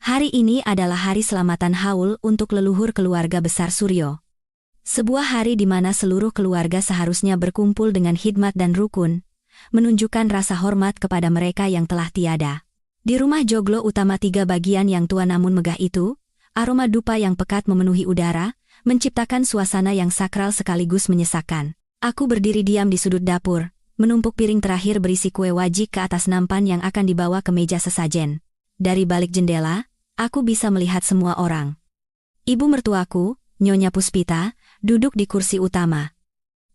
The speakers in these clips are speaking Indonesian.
Hari ini adalah hari selamatan haul untuk leluhur keluarga besar Suryo. Sebuah hari di mana seluruh keluarga seharusnya berkumpul dengan khidmat dan rukun, menunjukkan rasa hormat kepada mereka yang telah tiada. Di rumah joglo utama 3 bagian yang tua namun megah itu, aroma dupa yang pekat memenuhi udara, menciptakan suasana yang sakral sekaligus menyesakan. Aku berdiri diam di sudut dapur, menumpuk piring terakhir berisi kue wajik ke atas nampan yang akan dibawa ke meja sesajen. Dari balik jendela, aku bisa melihat semua orang. Ibu mertuaku, Nyonya Puspita, duduk di kursi utama.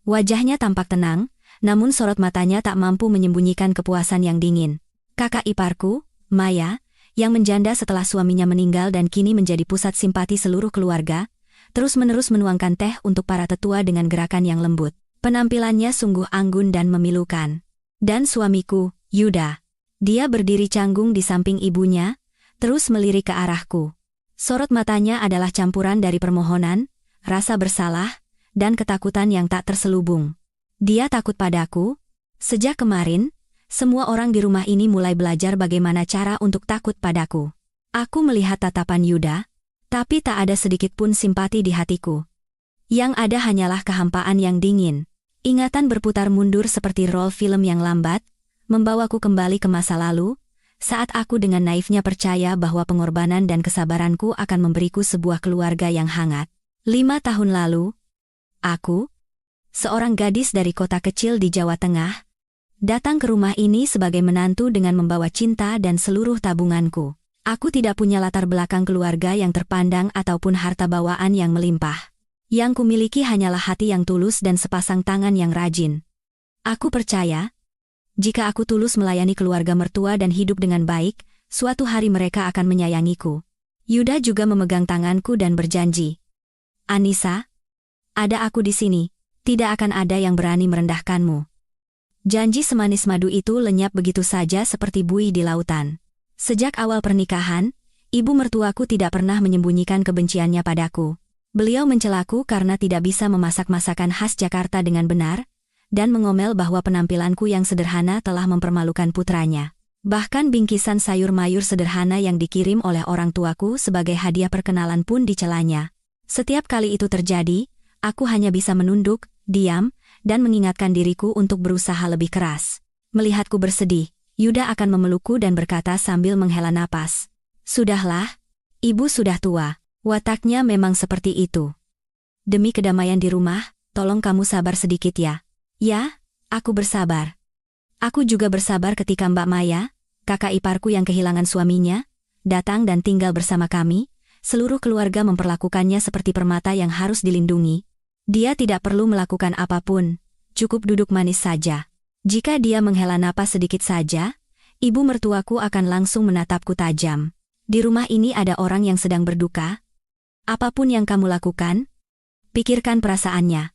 Wajahnya tampak tenang, namun sorot matanya tak mampu menyembunyikan kepuasan yang dingin. Kakak iparku, Maya, yang menjanda setelah suaminya meninggal dan kini menjadi pusat simpati seluruh keluarga, terus-menerus menuangkan teh untuk para tetua dengan gerakan yang lembut. Penampilannya sungguh anggun dan memilukan. Dan suamiku, Yuda. Dia berdiri canggung di samping ibunya, terus melirik ke arahku. Sorot matanya adalah campuran dari permohonan, rasa bersalah, dan ketakutan yang tak terselubung. Dia takut padaku. Sejak kemarin, semua orang di rumah ini mulai belajar bagaimana cara untuk takut padaku. Aku melihat tatapan Yuda, tapi tak ada sedikit pun simpati di hatiku. Yang ada hanyalah kehampaan yang dingin. Ingatan berputar mundur seperti rol film yang lambat, membawaku kembali ke masa lalu, saat aku dengan naifnya percaya bahwa pengorbanan dan kesabaranku akan memberiku sebuah keluarga yang hangat. 5 tahun lalu, aku, seorang gadis dari kota kecil di Jawa Tengah, datang ke rumah ini sebagai menantu dengan membawa cinta dan seluruh tabunganku. Aku tidak punya latar belakang keluarga yang terpandang ataupun harta bawaan yang melimpah. Yang kumiliki hanyalah hati yang tulus dan sepasang tangan yang rajin. Aku percaya, jika aku tulus melayani keluarga mertua dan hidup dengan baik, suatu hari mereka akan menyayangiku. Yuda juga memegang tanganku dan berjanji. Anissa, ada aku di sini, tidak akan ada yang berani merendahkanmu. Janji semanis madu itu lenyap begitu saja seperti buih di lautan. Sejak awal pernikahan, ibu mertuaku tidak pernah menyembunyikan kebenciannya padaku. Beliau mencelaku karena tidak bisa memasak masakan khas Jakarta dengan benar, dan mengomel bahwa penampilanku yang sederhana telah mempermalukan putranya. Bahkan bingkisan sayur mayur sederhana yang dikirim oleh orang tuaku sebagai hadiah perkenalan pun dicelanya. Setiap kali itu terjadi, aku hanya bisa menunduk, diam, dan mengingatkan diriku untuk berusaha lebih keras. Melihatku bersedih, Yuda akan memelukku dan berkata sambil menghela napas. Sudahlah, ibu sudah tua. Wataknya memang seperti itu. Demi kedamaian di rumah, tolong kamu sabar sedikit ya. Ya, aku bersabar. Aku juga bersabar ketika Mbak Maya, kakak iparku yang kehilangan suaminya, datang dan tinggal bersama kami. Seluruh keluarga memperlakukannya seperti permata yang harus dilindungi. Dia tidak perlu melakukan apapun, cukup duduk manis saja. Jika dia menghela napas sedikit saja, ibu mertuaku akan langsung menatapku tajam. Di rumah ini ada orang yang sedang berduka. Apapun yang kamu lakukan, pikirkan perasaannya.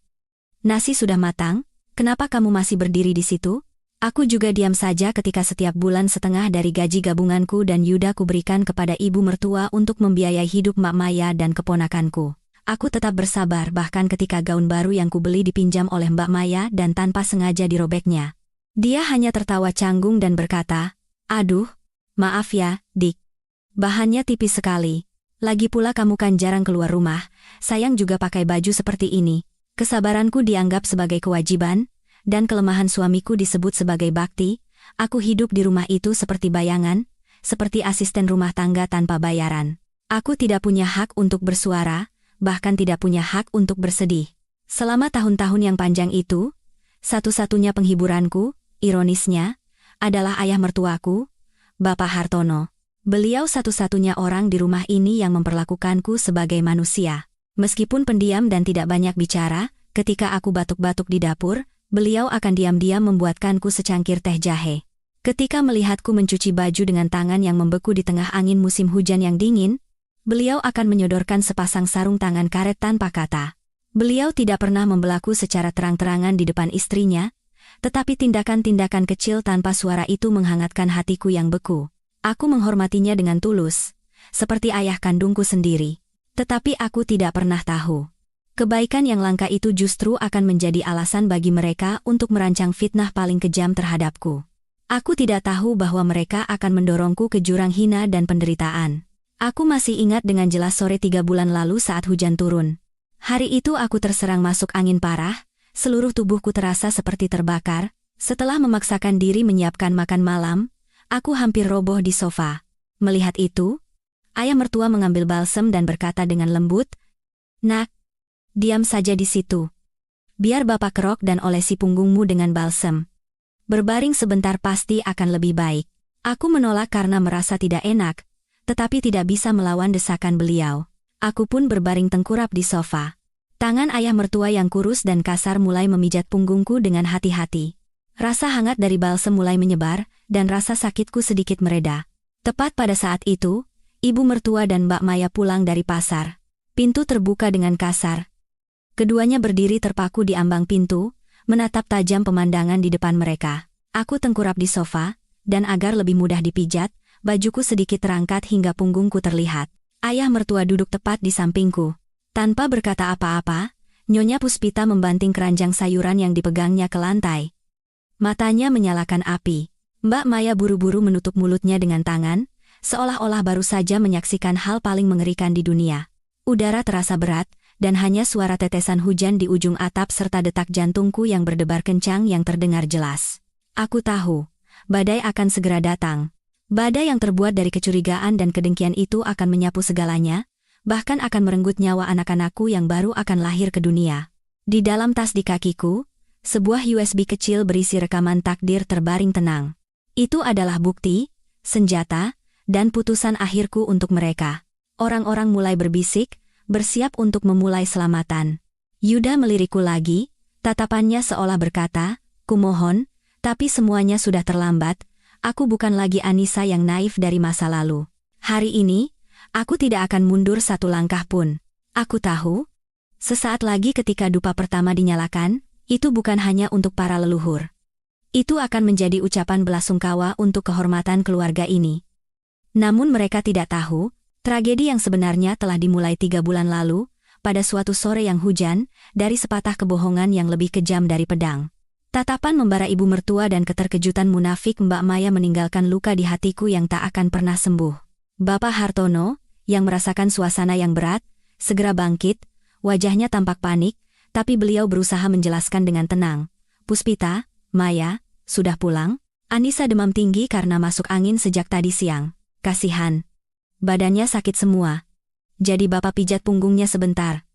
Nasi sudah matang. Kenapa kamu masih berdiri di situ? Aku juga diam saja ketika setiap bulan setengah dari gaji gabunganku dan Yuda kuberikan kepada ibu mertua untuk membiayai hidup Mak Maya dan keponakanku. Aku tetap bersabar bahkan ketika gaun baru yang kubeli dipinjam oleh Mbak Maya dan tanpa sengaja dirobeknya. Dia hanya tertawa canggung dan berkata, "Aduh, maaf ya, Dik. Bahannya tipis sekali. Lagi pula kamu kan jarang keluar rumah, sayang juga pakai baju seperti ini." Kesabaranku dianggap sebagai kewajiban, dan kelemahan suamiku disebut sebagai bakti. Aku hidup di rumah itu seperti bayangan, seperti asisten rumah tangga tanpa bayaran. Aku tidak punya hak untuk bersuara, bahkan tidak punya hak untuk bersedih. Selama tahun-tahun yang panjang itu, satu-satunya penghiburanku, ironisnya, adalah ayah mertuaku, Bapak Hartono. Beliau satu-satunya orang di rumah ini yang memperlakukanku sebagai manusia. Meskipun pendiam dan tidak banyak bicara, ketika aku batuk-batuk di dapur, beliau akan diam-diam membuatkanku secangkir teh jahe. Ketika melihatku mencuci baju dengan tangan yang membeku di tengah angin musim hujan yang dingin, beliau akan menyodorkan sepasang sarung tangan karet tanpa kata. Beliau tidak pernah membelaku secara terang-terangan di depan istrinya, tetapi tindakan-tindakan kecil tanpa suara itu menghangatkan hatiku yang beku. Aku menghormatinya dengan tulus, seperti ayah kandungku sendiri. Tetapi aku tidak pernah tahu. Kebaikan yang langka itu justru akan menjadi alasan bagi mereka untuk merancang fitnah paling kejam terhadapku. Aku tidak tahu bahwa mereka akan mendorongku ke jurang hina dan penderitaan. Aku masih ingat dengan jelas sore 3 bulan lalu saat hujan turun. Hari itu aku terserang masuk angin parah, seluruh tubuhku terasa seperti terbakar. Setelah memaksakan diri menyiapkan makan malam, aku hampir roboh di sofa. Melihat itu, ayah mertua mengambil balsem dan berkata dengan lembut, "Nak, diam saja di situ. Biar bapak kerok dan olesi punggungmu dengan balsem. Berbaring sebentar pasti akan lebih baik." Aku menolak karena merasa tidak enak, tetapi tidak bisa melawan desakan beliau. Aku pun berbaring tengkurap di sofa. Tangan ayah mertua yang kurus dan kasar mulai memijat punggungku dengan hati-hati. Rasa hangat dari balsem mulai menyebar, dan rasa sakitku sedikit mereda. Tepat pada saat itu, ibu mertua dan Mbak Maya pulang dari pasar. Pintu terbuka dengan kasar. Keduanya berdiri terpaku di ambang pintu, menatap tajam pemandangan di depan mereka. Aku tengkurap di sofa, dan agar lebih mudah dipijat, bajuku sedikit terangkat hingga punggungku terlihat. Ayah mertua duduk tepat di sampingku. Tanpa berkata apa-apa, Nyonya Puspita membanting keranjang sayuran yang dipegangnya ke lantai. Matanya menyalakan api. Mbak Maya buru-buru menutup mulutnya dengan tangan, seolah-olah baru saja menyaksikan hal paling mengerikan di dunia. Udara terasa berat, dan hanya suara tetesan hujan di ujung atap serta detak jantungku yang berdebar kencang yang terdengar jelas. Aku tahu, badai akan segera datang. Badai yang terbuat dari kecurigaan dan kedengkian itu akan menyapu segalanya, bahkan akan merenggut nyawa anak-anakku yang baru akan lahir ke dunia. Di dalam tas di kakiku, sebuah USB kecil berisi rekaman takdir terbaring tenang. Itu adalah bukti, senjata, dan putusan akhirku untuk mereka. Orang-orang mulai berbisik, bersiap untuk memulai selamatan. Yuda melirikku lagi, tatapannya seolah berkata, "Kumohon, tapi semuanya sudah terlambat, aku bukan lagi Anissa yang naif dari masa lalu. Hari ini, aku tidak akan mundur satu langkah pun. Aku tahu, sesaat lagi ketika dupa pertama dinyalakan, itu bukan hanya untuk para leluhur. Itu akan menjadi ucapan belasungkawa untuk kehormatan keluarga ini." Namun mereka tidak tahu, tragedi yang sebenarnya telah dimulai 3 bulan lalu, pada suatu sore yang hujan, dari sepatah kebohongan yang lebih kejam dari pedang. Tatapan membara ibu mertua dan keterkejutan munafik Mbak Maya meninggalkan luka di hatiku yang tak akan pernah sembuh. Bapak Hartono, yang merasakan suasana yang berat, segera bangkit, wajahnya tampak panik, tapi beliau berusaha menjelaskan dengan tenang. "Puspita, Maya, sudah pulang?" Anissa demam tinggi karena masuk angin sejak tadi siang. Kasihan. Badannya sakit semua. Jadi bapak pijat punggungnya sebentar.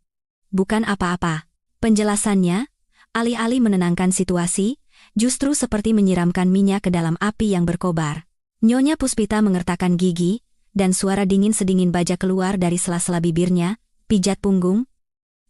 Bukan apa-apa. Penjelasannya, alih-alih menenangkan situasi, justru seperti menyiramkan minyak ke dalam api yang berkobar. Nyonya Puspita mengertakkan gigi, dan suara dingin sedingin baja keluar dari sela-sela bibirnya. "Pijat punggung?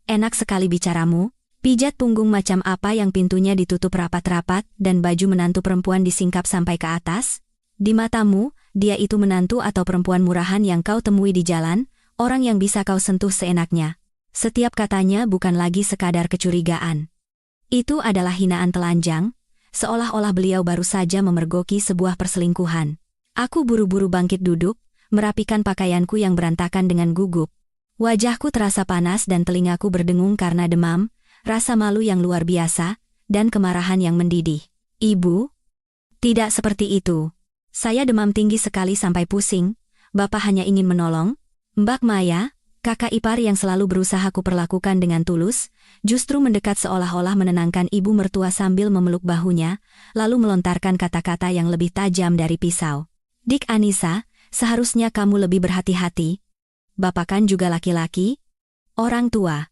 Enak sekali bicaramu. Pijat punggung macam apa yang pintunya ditutup rapat-rapat dan baju menantu perempuan disingkap sampai ke atas? Di matamu, dia itu menantu atau perempuan murahan yang kau temui di jalan, orang yang bisa kau sentuh seenaknya." Setiap katanya bukan lagi sekadar kecurigaan. Itu adalah hinaan telanjang, seolah-olah beliau baru saja memergoki sebuah perselingkuhan. Aku buru-buru bangkit duduk, merapikan pakaianku yang berantakan dengan gugup. Wajahku terasa panas dan telingaku berdengung karena demam, rasa malu yang luar biasa, dan kemarahan yang mendidih. "Ibu? Tidak seperti itu. Saya demam tinggi sekali sampai pusing, Bapak hanya ingin menolong." Mbak Maya, kakak ipar yang selalu berusaha kuperlakukan dengan tulus, justru mendekat seolah-olah menenangkan ibu mertua sambil memeluk bahunya, lalu melontarkan kata-kata yang lebih tajam dari pisau. "Dik Anissa, seharusnya kamu lebih berhati-hati. Bapak kan juga laki-laki, orang tua.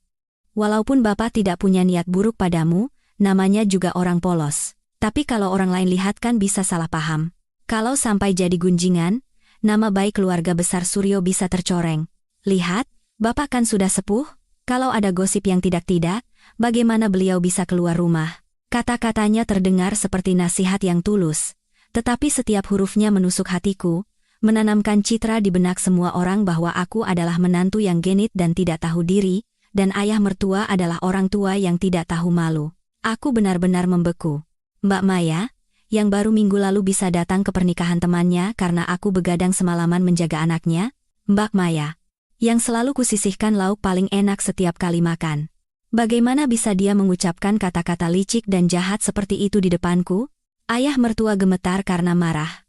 Walaupun Bapak tidak punya niat buruk padamu, namanya juga orang polos. Tapi kalau orang lain lihat kan bisa salah paham. Kalau sampai jadi gunjingan, nama baik keluarga besar Suryo bisa tercoreng. Lihat, Bapak kan sudah sepuh, kalau ada gosip yang tidak-tidak, bagaimana beliau bisa keluar rumah?" Kata-katanya terdengar seperti nasihat yang tulus, tetapi setiap hurufnya menusuk hatiku, menanamkan citra di benak semua orang bahwa aku adalah menantu yang genit dan tidak tahu diri, dan ayah mertua adalah orang tua yang tidak tahu malu. Aku benar-benar membeku. Mbak Maya, yang baru minggu lalu bisa datang ke pernikahan temannya karena aku begadang semalaman menjaga anaknya, Mbak Maya, yang selalu kusisihkan lauk paling enak setiap kali makan. Bagaimana bisa dia mengucapkan kata-kata licik dan jahat seperti itu di depanku? Ayah mertua gemetar karena marah.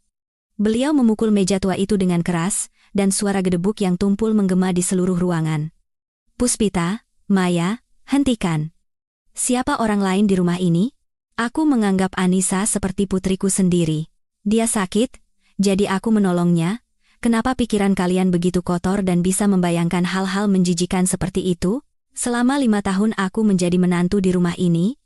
Beliau memukul meja tua itu dengan keras, dan suara gedebuk yang tumpul menggema di seluruh ruangan. Puspita, Maya, hentikan. Siapa orang lain di rumah ini? Aku menganggap Anissa seperti putriku sendiri. Dia sakit, jadi aku menolongnya. Kenapa pikiran kalian begitu kotor dan bisa membayangkan hal-hal menjijikan seperti itu? Selama 5 tahun aku menjadi menantu di rumah ini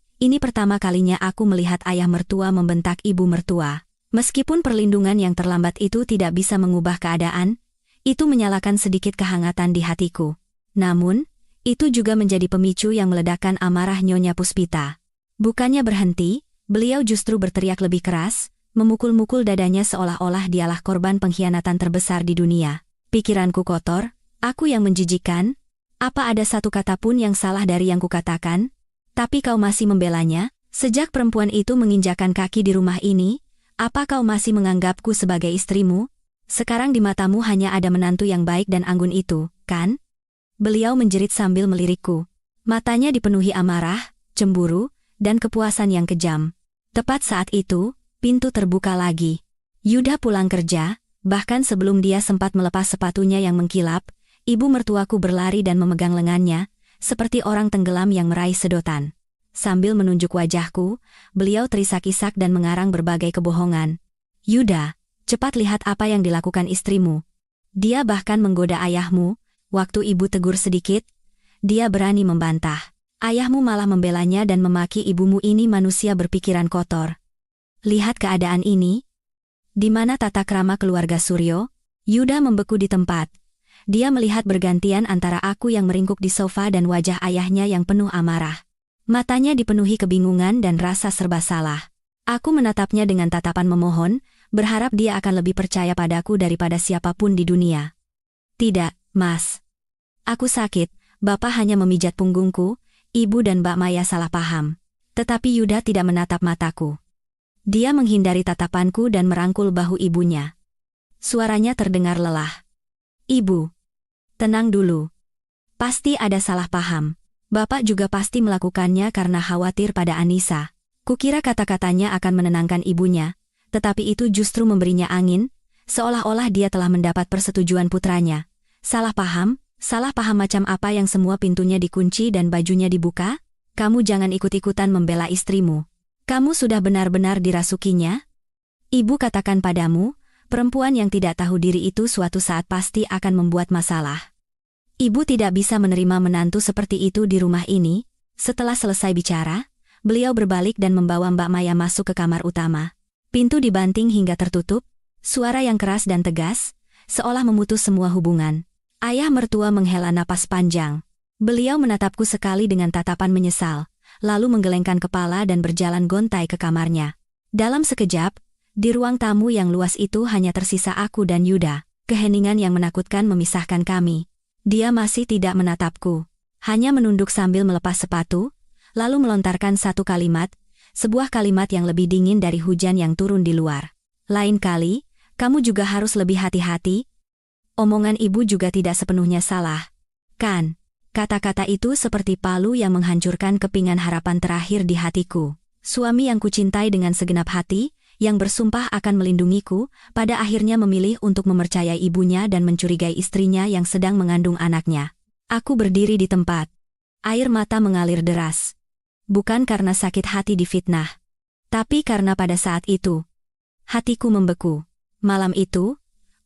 pertama kalinya aku melihat ayah mertua membentak ibu mertua. Meskipun perlindungan yang terlambat itu tidak bisa mengubah keadaan, itu menyalakan sedikit kehangatan di hatiku. Namun, itu juga menjadi pemicu yang meledakkan amarah Nyonya Puspita. Bukannya berhenti, beliau justru berteriak lebih keras, memukul-mukul dadanya seolah-olah dialah korban pengkhianatan terbesar di dunia. Pikiranku kotor, aku yang menjijikan. Apa ada satu kata pun yang salah dari yang kukatakan? Tapi kau masih membelanya? Sejak perempuan itu menginjakan kaki di rumah ini, apa kau masih menganggapku sebagai istrimu? Sekarang di matamu hanya ada menantu yang baik dan anggun itu, kan? Beliau menjerit sambil melirikku. Matanya dipenuhi amarah, cemburu, dan kepuasan yang kejam. Tepat saat itu, pintu terbuka lagi. Yuda pulang kerja, bahkan sebelum dia sempat melepas sepatunya yang mengkilap, ibu mertuaku berlari dan memegang lengannya, seperti orang tenggelam yang meraih sedotan. Sambil menunjuk wajahku, beliau terisak-isak dan mengarang berbagai kebohongan. Yuda, cepat lihat apa yang dilakukan istrimu. Dia bahkan menggoda ayahmu. Waktu ibu tegur sedikit, dia berani membantah. Ayahmu malah membelanya dan memaki ibumu. Ini manusia berpikiran kotor. Lihat keadaan ini. Di mana tata krama keluarga Suryo? Yuda membeku di tempat. Dia melihat bergantian antara aku yang meringkuk di sofa dan wajah ayahnya yang penuh amarah. Matanya dipenuhi kebingungan dan rasa serba salah. Aku menatapnya dengan tatapan memohon, berharap dia akan lebih percaya padaku daripada siapapun di dunia. Tidak, Mas. Aku sakit, Bapak hanya memijat punggungku. Ibu dan Mbak Maya salah paham. Tetapi Yuda tidak menatap mataku. Dia menghindari tatapanku dan merangkul bahu ibunya. Suaranya terdengar lelah. Ibu, tenang dulu. Pasti ada salah paham. Bapak juga pasti melakukannya karena khawatir pada Anissa. Kukira kata-katanya akan menenangkan ibunya, tetapi itu justru memberinya angin, seolah-olah dia telah mendapat persetujuan putranya. Salah paham? Salah paham macam apa yang semua pintunya dikunci dan bajunya dibuka? Kamu jangan ikut-ikutan membela istrimu. Kamu sudah benar-benar dirasukinya? Ibu katakan padamu, perempuan yang tidak tahu diri itu suatu saat pasti akan membuat masalah. Ibu tidak bisa menerima menantu seperti itu di rumah ini. Setelah selesai bicara, beliau berbalik dan membawa Mbak Maya masuk ke kamar utama. Pintu dibanting hingga tertutup, suara yang keras dan tegas, seolah memutus semua hubungan. Ayah mertua menghela napas panjang. Beliau menatapku sekali dengan tatapan menyesal, lalu menggelengkan kepala dan berjalan gontai ke kamarnya. Dalam sekejap, di ruang tamu yang luas itu hanya tersisa aku dan Yuda. Keheningan yang menakutkan memisahkan kami. Dia masih tidak menatapku, hanya menunduk sambil melepas sepatu, lalu melontarkan satu kalimat, sebuah kalimat yang lebih dingin dari hujan yang turun di luar. Lain kali, kamu juga harus lebih hati-hati. Omongan ibu juga tidak sepenuhnya salah. Kan? Kata-kata itu seperti palu yang menghancurkan kepingan harapan terakhir di hatiku. Suami yang kucintai dengan segenap hati, yang bersumpah akan melindungiku, pada akhirnya memilih untuk mempercayai ibunya dan mencurigai istrinya yang sedang mengandung anaknya. Aku berdiri di tempat. Air mata mengalir deras. Bukan karena sakit hati difitnah, tapi karena pada saat itu, hatiku membeku. Malam itu,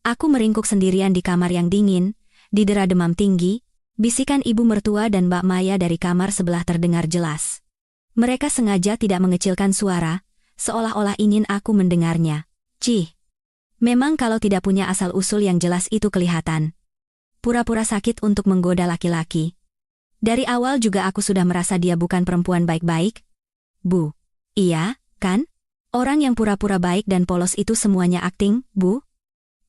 aku meringkuk sendirian di kamar yang dingin, didera demam tinggi, bisikan ibu mertua dan Mbak Maya dari kamar sebelah terdengar jelas. Mereka sengaja tidak mengecilkan suara, seolah-olah ingin aku mendengarnya. Cih, memang kalau tidak punya asal-usul yang jelas itu kelihatan. Pura-pura sakit untuk menggoda laki-laki. Dari awal juga aku sudah merasa dia bukan perempuan baik-baik. Bu, iya, kan? Orang yang pura-pura baik dan polos itu semuanya akting, Bu.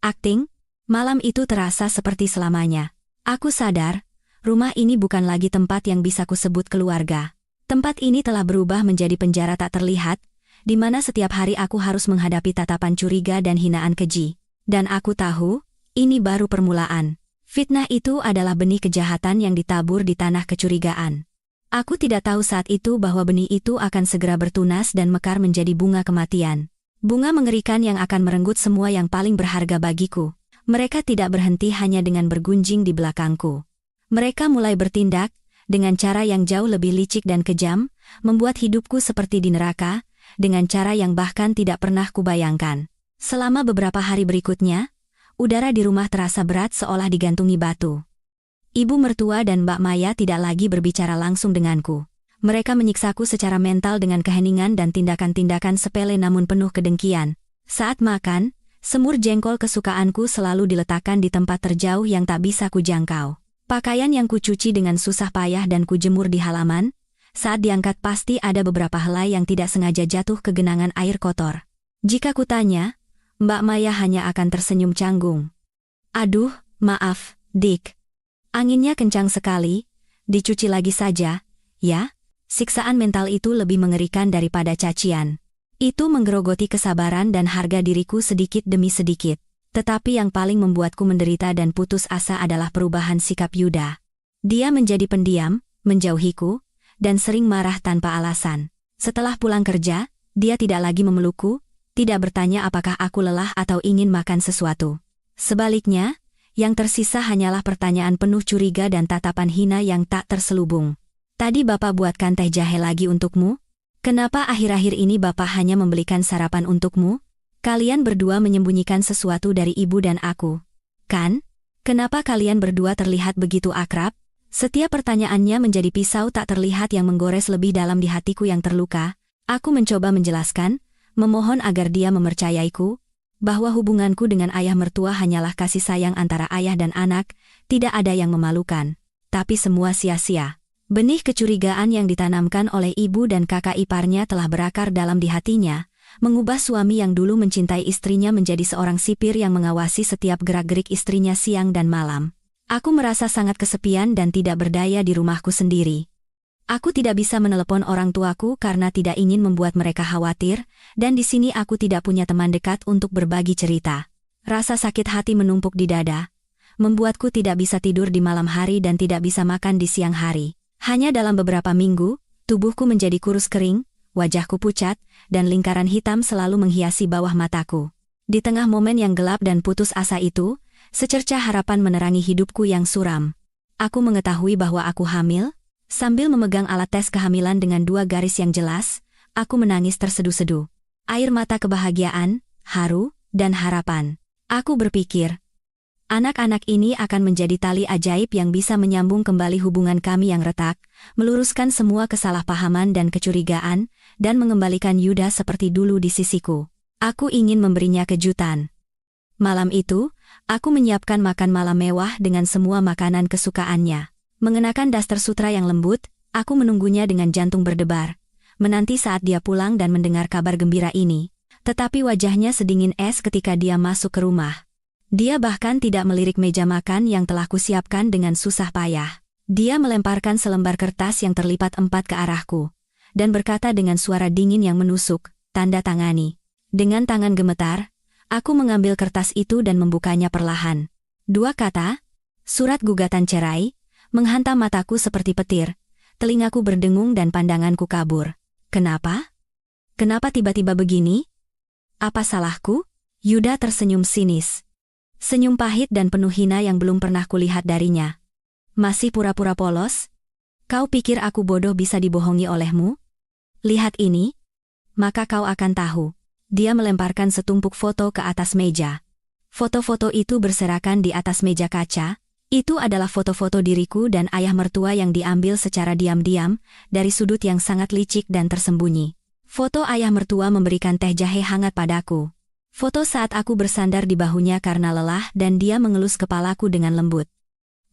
Akting? Malam itu terasa seperti selamanya. Aku sadar, rumah ini bukan lagi tempat yang bisa kusebut keluarga. Tempat ini telah berubah menjadi penjara tak terlihat, di mana setiap hari aku harus menghadapi tatapan curiga dan hinaan keji. Dan aku tahu, ini baru permulaan. Fitnah itu adalah benih kejahatan yang ditabur di tanah kecurigaan. Aku tidak tahu saat itu bahwa benih itu akan segera bertunas dan mekar menjadi bunga kematian. Bunga mengerikan yang akan merenggut semua yang paling berharga bagiku. Mereka tidak berhenti hanya dengan bergunjing di belakangku. Mereka mulai bertindak, dengan cara yang jauh lebih licik dan kejam, membuat hidupku seperti di neraka, dengan cara yang bahkan tidak pernah kubayangkan. Selama beberapa hari berikutnya, udara di rumah terasa berat seolah digantungi batu. Ibu mertua dan Mbak Maya tidak lagi berbicara langsung denganku. Mereka menyiksaku secara mental dengan keheningan dan tindakan-tindakan sepele namun penuh kedengkian. Saat makan, semur jengkol kesukaanku selalu diletakkan di tempat terjauh yang tak bisa kujangkau. Pakaian yang kucuci dengan susah payah dan kujemur di halaman, saat diangkat pasti ada beberapa helai yang tidak sengaja jatuh ke genangan air kotor. Jika kutanya, Mbak Maya hanya akan tersenyum canggung. Aduh, maaf, Dick. Anginnya kencang sekali, dicuci lagi saja, ya? Siksaan mental itu lebih mengerikan daripada cacian. Itu menggerogoti kesabaran dan harga diriku sedikit demi sedikit. Tetapi yang paling membuatku menderita dan putus asa adalah perubahan sikap Yuda. Dia menjadi pendiam, menjauhiku, dan sering marah tanpa alasan. Setelah pulang kerja, dia tidak lagi memelukku, tidak bertanya apakah aku lelah atau ingin makan sesuatu. Sebaliknya, yang tersisa hanyalah pertanyaan penuh curiga dan tatapan hina yang tak terselubung. Tadi Bapak buatkan teh jahe lagi untukmu? Kenapa akhir-akhir ini Bapak hanya membelikan sarapan untukmu? Kalian berdua menyembunyikan sesuatu dari ibu dan aku. Kan? Kenapa kalian berdua terlihat begitu akrab? Setiap pertanyaannya menjadi pisau tak terlihat yang menggores lebih dalam di hatiku yang terluka. Aku mencoba menjelaskan, memohon agar dia mempercayaiku, bahwa hubunganku dengan ayah mertua hanyalah kasih sayang antara ayah dan anak, tidak ada yang memalukan. Tapi semua sia-sia. Benih kecurigaan yang ditanamkan oleh ibu dan kakak iparnya telah berakar dalam di hatinya, mengubah suami yang dulu mencintai istrinya menjadi seorang sipir yang mengawasi setiap gerak-gerik istrinya siang dan malam. Aku merasa sangat kesepian dan tidak berdaya di rumahku sendiri. Aku tidak bisa menelepon orang tuaku karena tidak ingin membuat mereka khawatir, dan di sini aku tidak punya teman dekat untuk berbagi cerita. Rasa sakit hati menumpuk di dada, membuatku tidak bisa tidur di malam hari dan tidak bisa makan di siang hari. Hanya dalam beberapa minggu, tubuhku menjadi kurus kering, wajahku pucat, dan lingkaran hitam selalu menghiasi bawah mataku. Di tengah momen yang gelap dan putus asa itu, secercah harapan menerangi hidupku yang suram. Aku mengetahui bahwa aku hamil. Sambil memegang alat tes kehamilan dengan 2 garis yang jelas, aku menangis terseduh-seduh. Air mata kebahagiaan, haru, dan harapan. Aku berpikir, anak-anak ini akan menjadi tali ajaib yang bisa menyambung kembali hubungan kami yang retak, meluruskan semua kesalahpahaman dan kecurigaan, dan mengembalikan Yuda seperti dulu di sisiku. Aku ingin memberinya kejutan. Malam itu, aku menyiapkan makan malam mewah dengan semua makanan kesukaannya. Mengenakan daster sutra yang lembut, aku menunggunya dengan jantung berdebar, menanti saat dia pulang dan mendengar kabar gembira ini. Tetapi wajahnya sedingin es ketika dia masuk ke rumah. Dia bahkan tidak melirik meja makan yang telah kusiapkan dengan susah payah. Dia melemparkan selembar kertas yang terlipat 4 ke arahku, dan berkata dengan suara dingin yang menusuk, "Tanda tangani." Dengan tangan gemetar, aku mengambil kertas itu dan membukanya perlahan. 2 kata, "Surat gugatan cerai," menghantam mataku seperti petir, telingaku berdengung dan pandanganku kabur. Kenapa? Kenapa tiba-tiba begini? Apa salahku? Yuda tersenyum sinis. Senyum pahit dan penuh hina yang belum pernah kulihat darinya. Masih pura-pura polos? Kau pikir aku bodoh bisa dibohongi olehmu? Lihat ini. Maka kau akan tahu. Dia melemparkan setumpuk foto ke atas meja. Foto-foto itu berserakan di atas meja kaca. Itu adalah foto-foto diriku dan ayah mertua yang diambil secara diam-diam, dari sudut yang sangat licik dan tersembunyi. Foto ayah mertua memberikan teh jahe hangat padaku. Foto saat aku bersandar di bahunya karena lelah dan dia mengelus kepalaku dengan lembut.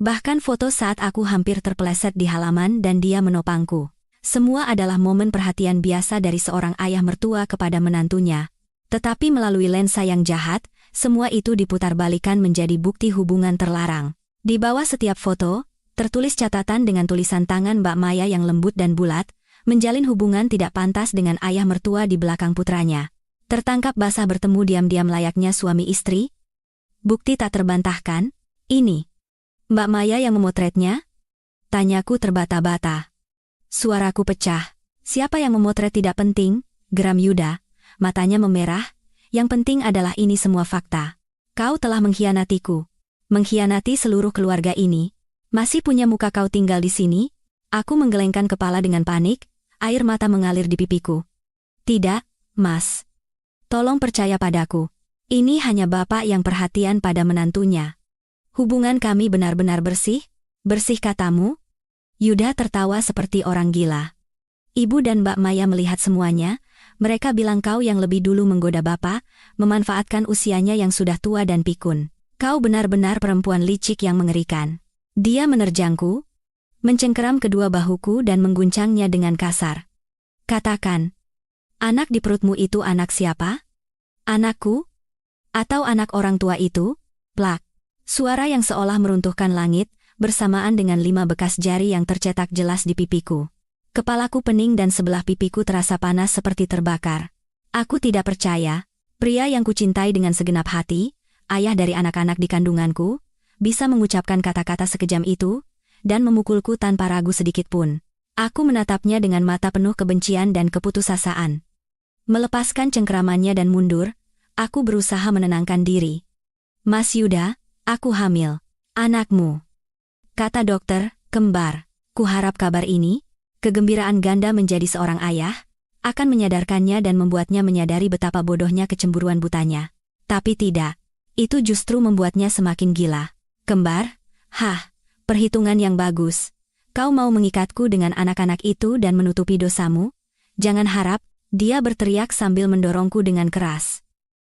Bahkan foto saat aku hampir terpeleset di halaman dan dia menopangku. Semua adalah momen perhatian biasa dari seorang ayah mertua kepada menantunya. Tetapi melalui lensa yang jahat, semua itu diputarbalikkan menjadi bukti hubungan terlarang. Di bawah setiap foto, tertulis catatan dengan tulisan tangan Mbak Maya yang lembut dan bulat, menjalin hubungan tidak pantas dengan ayah mertua di belakang putranya. Tertangkap basah bertemu diam-diam layaknya suami istri. Bukti tak terbantahkan. Ini Mbak Maya yang memotretnya? Tanyaku terbata-bata. Suaraku pecah. Siapa yang memotret tidak penting, geram Yuda. Matanya memerah. Yang penting adalah ini semua fakta. Kau telah mengkhianatiku. Mengkhianati seluruh keluarga ini. Masih punya muka kau tinggal di sini? Aku menggelengkan kepala dengan panik, air mata mengalir di pipiku. Tidak, Mas. Tolong percaya padaku. Ini hanya bapak yang perhatian pada menantunya. Hubungan kami benar-benar bersih? Bersih katamu? Yuda tertawa seperti orang gila. Ibu dan Mbak Maya melihat semuanya, mereka bilang kau yang lebih dulu menggoda bapak, memanfaatkan usianya yang sudah tua dan pikun. Kau benar-benar perempuan licik yang mengerikan. Dia menerjangku, mencengkeram kedua bahuku dan mengguncangnya dengan kasar. Katakan, anak di perutmu itu anak siapa? Anakku? Atau anak orang tua itu? Plak. Suara yang seolah meruntuhkan langit, bersamaan dengan 5 bekas jari yang tercetak jelas di pipiku. Kepalaku pening dan sebelah pipiku terasa panas seperti terbakar. Aku tidak percaya, pria yang kucintai dengan segenap hati, ayah dari anak-anak di kandunganku, bisa mengucapkan kata-kata sekejam itu, dan memukulku tanpa ragu sedikit pun. Aku menatapnya dengan mata penuh kebencian dan keputusasaan. Melepaskan cengkeramannya dan mundur, aku berusaha menenangkan diri. Mas Yuda, aku hamil. Anakmu. Kata dokter, kembar. Kuharap kabar ini, kegembiraan ganda menjadi seorang ayah, akan menyadarkannya dan membuatnya menyadari betapa bodohnya kecemburuan butanya. Tapi tidak. Itu justru membuatnya semakin gila. Kembar? Hah, perhitungan yang bagus. Kau mau mengikatku dengan anak-anak itu dan menutupi dosamu? Jangan harap, dia berteriak sambil mendorongku dengan keras.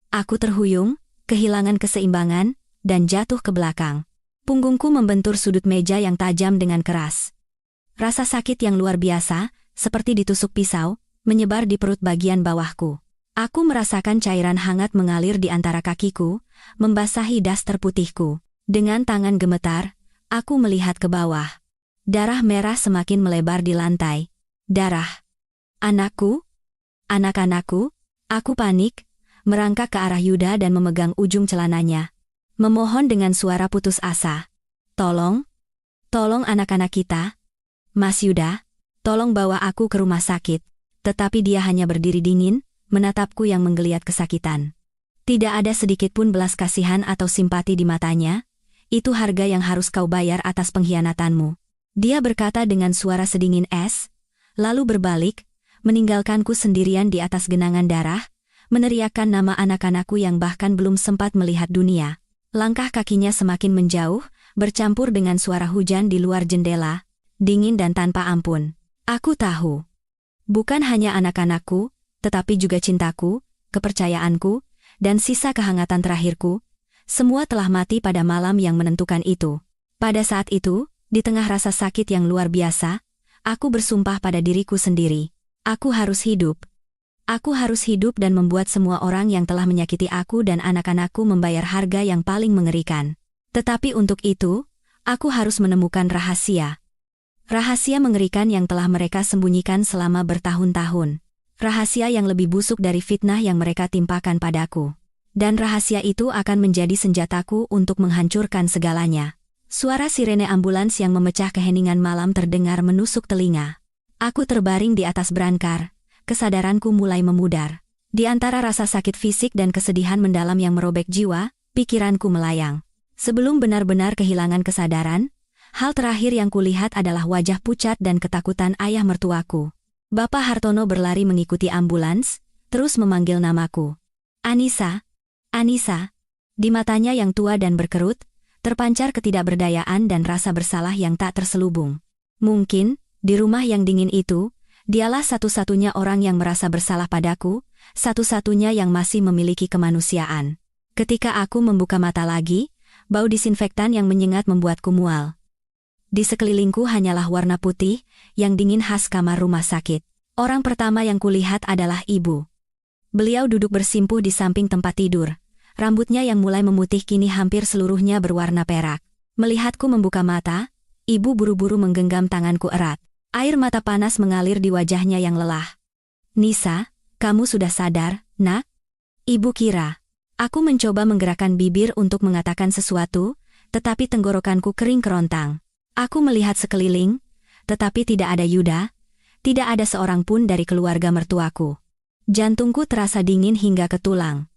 Aku terhuyung, kehilangan keseimbangan, dan jatuh ke belakang. Punggungku membentur sudut meja yang tajam dengan keras. Rasa sakit yang luar biasa, seperti ditusuk pisau, menyebar di perut bagian bawahku. Aku merasakan cairan hangat mengalir di antara kakiku, membasahi daster putihku. Dengan tangan gemetar, aku melihat ke bawah. Darah merah semakin melebar di lantai. Darah. Anakku? Anak-anakku? Aku panik, merangkak ke arah Yuda dan memegang ujung celananya. Memohon dengan suara putus asa. Tolong anak-anak kita. Mas Yuda, tolong bawa aku ke rumah sakit. Tetapi dia hanya berdiri dingin, menatapku yang menggeliat kesakitan. Tidak ada sedikit pun belas kasihan atau simpati di matanya. Itu harga yang harus kau bayar atas pengkhianatanmu. Dia berkata dengan suara sedingin es, lalu berbalik, meninggalkanku sendirian di atas genangan darah, meneriakkan nama anak-anakku yang bahkan belum sempat melihat dunia. Langkah kakinya semakin menjauh, bercampur dengan suara hujan di luar jendela, dingin dan tanpa ampun. Aku tahu. Bukan hanya anak-anakku, tetapi juga cintaku, kepercayaanku, dan sisa kehangatan terakhirku, semua telah mati pada malam yang menentukan itu. Pada saat itu, di tengah rasa sakit yang luar biasa, aku bersumpah pada diriku sendiri. Aku harus hidup. Aku harus hidup dan membuat semua orang yang telah menyakiti aku dan anak-anakku membayar harga yang paling mengerikan. Tetapi untuk itu, aku harus menemukan rahasia. Rahasia mengerikan yang telah mereka sembunyikan selama bertahun-tahun. Rahasia yang lebih busuk dari fitnah yang mereka timpakan padaku. Dan rahasia itu akan menjadi senjataku untuk menghancurkan segalanya. Suara sirene ambulans yang memecah keheningan malam terdengar menusuk telinga. Aku terbaring di atas brankar, kesadaranku mulai memudar. Di antara rasa sakit fisik dan kesedihan mendalam yang merobek jiwa, pikiranku melayang. Sebelum benar-benar kehilangan kesadaran, hal terakhir yang kulihat adalah wajah pucat dan ketakutan ayah mertuaku. Bapak Hartono berlari mengikuti ambulans, terus memanggil namaku. Anissa. Anissa. Di matanya yang tua dan berkerut, terpancar ketidakberdayaan dan rasa bersalah yang tak terselubung. Mungkin, di rumah yang dingin itu, dialah satu-satunya orang yang merasa bersalah padaku, satu-satunya yang masih memiliki kemanusiaan. Ketika aku membuka mata lagi, bau disinfektan yang menyengat membuatku mual. Di sekelilingku hanyalah warna putih, yang dingin khas kamar rumah sakit. Orang pertama yang kulihat adalah ibu. Beliau duduk bersimpuh di samping tempat tidur. Rambutnya yang mulai memutih kini hampir seluruhnya berwarna perak. Melihatku membuka mata, ibu buru-buru menggenggam tanganku erat. Air mata panas mengalir di wajahnya yang lelah. Nisa, kamu sudah sadar, nak? Ibu kira. Aku mencoba menggerakkan bibir untuk mengatakan sesuatu, tetapi tenggorokanku kering kerontang. Aku melihat sekeliling, tetapi tidak ada Yuda, tidak ada seorang pun dari keluarga mertuaku. Jantungku terasa dingin hingga ke tulang.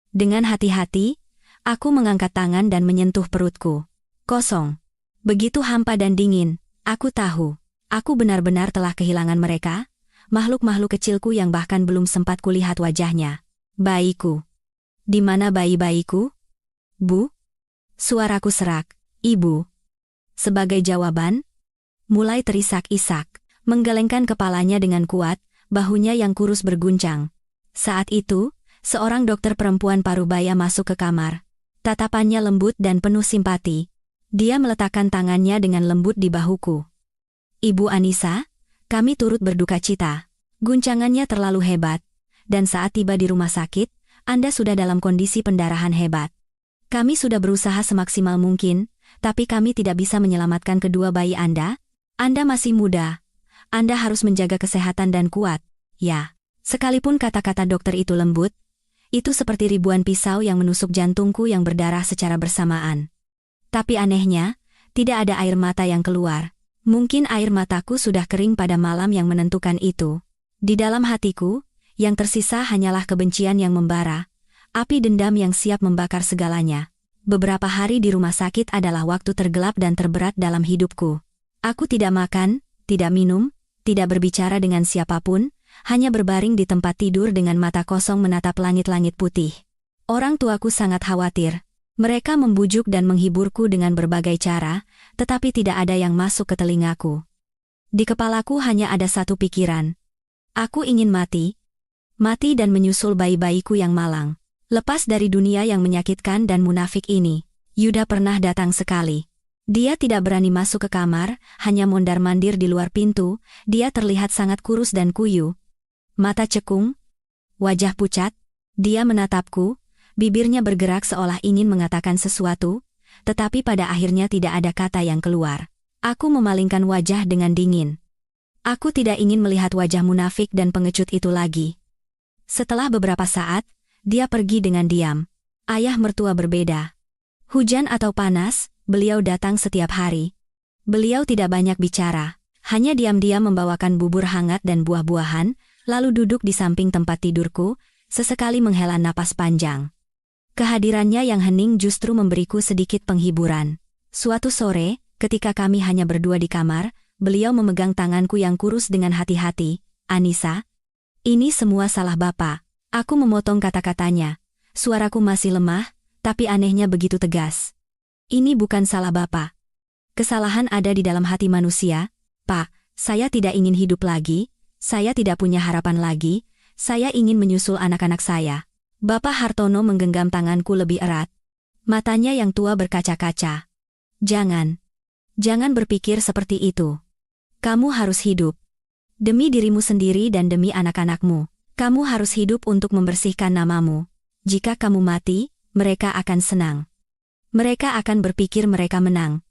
Dengan hati-hati, Aku mengangkat tangan dan menyentuh perutku. Kosong. Begitu hampa dan dingin. Aku tahu. Aku benar-benar telah kehilangan mereka, makhluk-makhluk kecilku yang bahkan belum sempat kulihat wajahnya. Bayiku. Di mana bayi-bayiku? Bu? Suaraku serak. Ibu. Sebagai jawaban, mulai terisak-isak, menggelengkan kepalanya dengan kuat, bahunya yang kurus berguncang. Saat itu, seorang dokter perempuan parubaya masuk ke kamar. Tatapannya lembut dan penuh simpati. Dia meletakkan tangannya dengan lembut di bahuku. Ibu Anissa, kami turut berduka cita. Guncangannya terlalu hebat, dan saat tiba di rumah sakit, Anda sudah dalam kondisi pendarahan hebat. Kami sudah berusaha semaksimal mungkin, tapi kami tidak bisa menyelamatkan kedua bayi Anda. Anda masih muda. Anda harus menjaga kesehatan dan kuat. Ya, sekalipun kata-kata dokter itu lembut, itu seperti ribuan pisau yang menusuk jantungku yang berdarah secara bersamaan. Tapi anehnya, tidak ada air mata yang keluar. Mungkin air mataku sudah kering pada malam yang menentukan itu. Di dalam hatiku, yang tersisa hanyalah kebencian yang membara, api dendam yang siap membakar segalanya. Beberapa hari di rumah sakit adalah waktu tergelap dan terberat dalam hidupku. Aku tidak makan, tidak minum, tidak berbicara dengan siapapun, hanya berbaring di tempat tidur dengan mata kosong menatap langit-langit putih. Orang tuaku sangat khawatir. Mereka membujuk dan menghiburku dengan berbagai cara, tetapi tidak ada yang masuk ke telingaku. Di kepalaku hanya ada satu pikiran. Aku ingin mati. Mati dan menyusul bayi-bayiku yang malang. Lepas dari dunia yang menyakitkan dan munafik ini. Yuda pernah datang sekali. Dia tidak berani masuk ke kamar, hanya mondar-mandir di luar pintu. Dia terlihat sangat kurus dan kuyu. Mata cekung, wajah pucat. Dia menatapku, bibirnya bergerak seolah ingin mengatakan sesuatu, tetapi pada akhirnya tidak ada kata yang keluar. Aku memalingkan wajah dengan dingin. Aku tidak ingin melihat wajah munafik dan pengecut itu lagi. Setelah beberapa saat, dia pergi dengan diam. Ayah mertua berbeda. Hujan atau panas, beliau datang setiap hari. Beliau tidak banyak bicara, hanya diam-diam membawakan bubur hangat dan buah-buahan, lalu duduk di samping tempat tidurku, sesekali menghela napas panjang. Kehadirannya yang hening justru memberiku sedikit penghiburan. Suatu sore, ketika kami hanya berdua di kamar, beliau memegang tanganku yang kurus dengan hati-hati. Anissa, ini semua salah Bapak. Aku memotong kata-katanya. Suaraku masih lemah, tapi anehnya begitu tegas. Ini bukan salah Bapak. Kesalahan ada di dalam hati manusia. Pak, saya tidak ingin hidup lagi, saya tidak punya harapan lagi, saya ingin menyusul anak-anak saya. Bapak Hartono menggenggam tanganku lebih erat. Matanya yang tua berkaca-kaca. Jangan berpikir seperti itu. Kamu harus hidup. Demi dirimu sendiri dan demi anak-anakmu. Kamu harus hidup untuk membersihkan namamu. Jika kamu mati, mereka akan senang. Mereka akan berpikir mereka menang.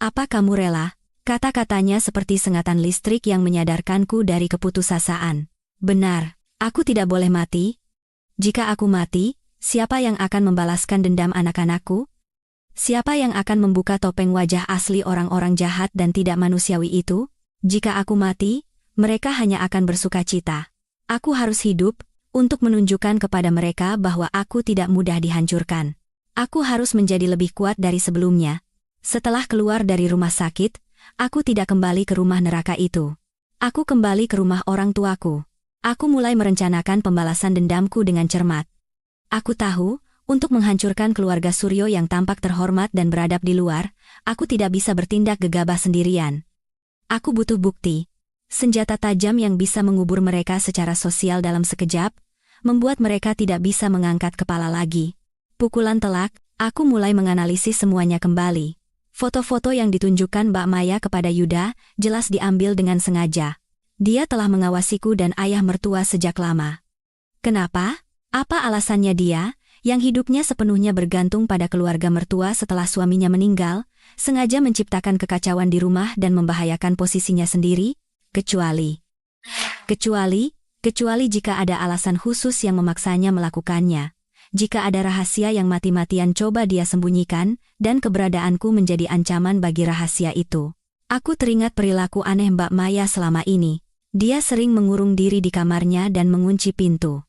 Apa kamu rela? Kata-katanya seperti sengatan listrik yang menyadarkanku dari keputusasaan. Benar, aku tidak boleh mati. Jika aku mati, siapa yang akan membalaskan dendam anak-anakku? Siapa yang akan membuka topeng wajah asli orang-orang jahat dan tidak manusiawi itu? Jika aku mati, mereka hanya akan bersuka cita. Aku harus hidup, untuk menunjukkan kepada mereka bahwa aku tidak mudah dihancurkan. Aku harus menjadi lebih kuat dari sebelumnya. Setelah keluar dari rumah sakit, aku tidak kembali ke rumah neraka itu. Aku kembali ke rumah orang tuaku. Aku mulai merencanakan pembalasan dendamku dengan cermat. Aku tahu, untuk menghancurkan keluarga Suryo yang tampak terhormat dan beradab di luar, aku tidak bisa bertindak gegabah sendirian. Aku butuh bukti. Senjata tajam yang bisa mengubur mereka secara sosial dalam sekejap, membuat mereka tidak bisa mengangkat kepala lagi. Pukulan telak, aku mulai menganalisis semuanya kembali. Foto-foto yang ditunjukkan Mbak Maya kepada Yuda, jelas diambil dengan sengaja. Dia telah mengawasiku dan ayah mertua sejak lama. Kenapa? Apa alasannya dia, yang hidupnya sepenuhnya bergantung pada keluarga mertua setelah suaminya meninggal, sengaja menciptakan kekacauan di rumah dan membahayakan posisinya sendiri? Kecuali jika ada alasan khusus yang memaksanya melakukannya. Jika ada rahasia yang mati-matian coba dia sembunyikan, dan keberadaanku menjadi ancaman bagi rahasia itu. Aku teringat perilaku aneh Mbak Maya selama ini. Dia sering mengurung diri di kamarnya dan mengunci pintu.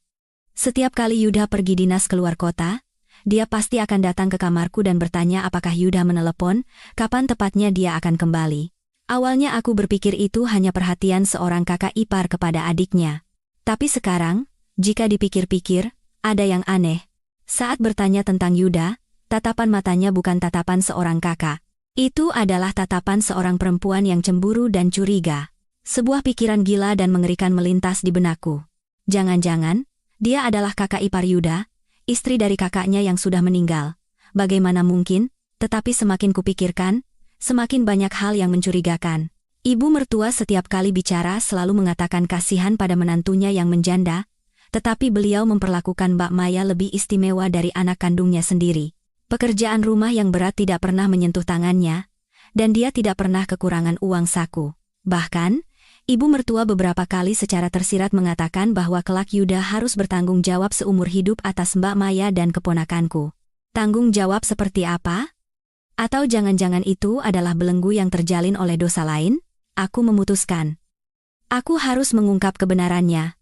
Setiap kali Yuda pergi dinas keluar kota, dia pasti akan datang ke kamarku dan bertanya apakah Yuda menelepon, kapan tepatnya dia akan kembali. Awalnya aku berpikir itu hanya perhatian seorang kakak ipar kepada adiknya. Tapi sekarang, jika dipikir-pikir, ada yang aneh. Saat bertanya tentang Yuda, tatapan matanya bukan tatapan seorang kakak. Itu adalah tatapan seorang perempuan yang cemburu dan curiga. Sebuah pikiran gila dan mengerikan melintas di benakku. Jangan-jangan, dia adalah kakak ipar Yuda, istri dari kakaknya yang sudah meninggal. Bagaimana mungkin? Tetapi semakin kupikirkan, semakin banyak hal yang mencurigakan. Ibu mertua setiap kali bicara selalu mengatakan kasihan pada menantunya yang menjanda, tetapi beliau memperlakukan Mbak Maya lebih istimewa dari anak kandungnya sendiri. Pekerjaan rumah yang berat tidak pernah menyentuh tangannya, dan dia tidak pernah kekurangan uang saku. Bahkan, ibu mertua beberapa kali secara tersirat mengatakan bahwa kelak Yuda harus bertanggung jawab seumur hidup atas Mbak Maya dan keponakanku. Tanggung jawab seperti apa? Atau jangan-jangan itu adalah belenggu yang terjalin oleh dosa lain? Aku memutuskan. Aku harus mengungkap kebenarannya.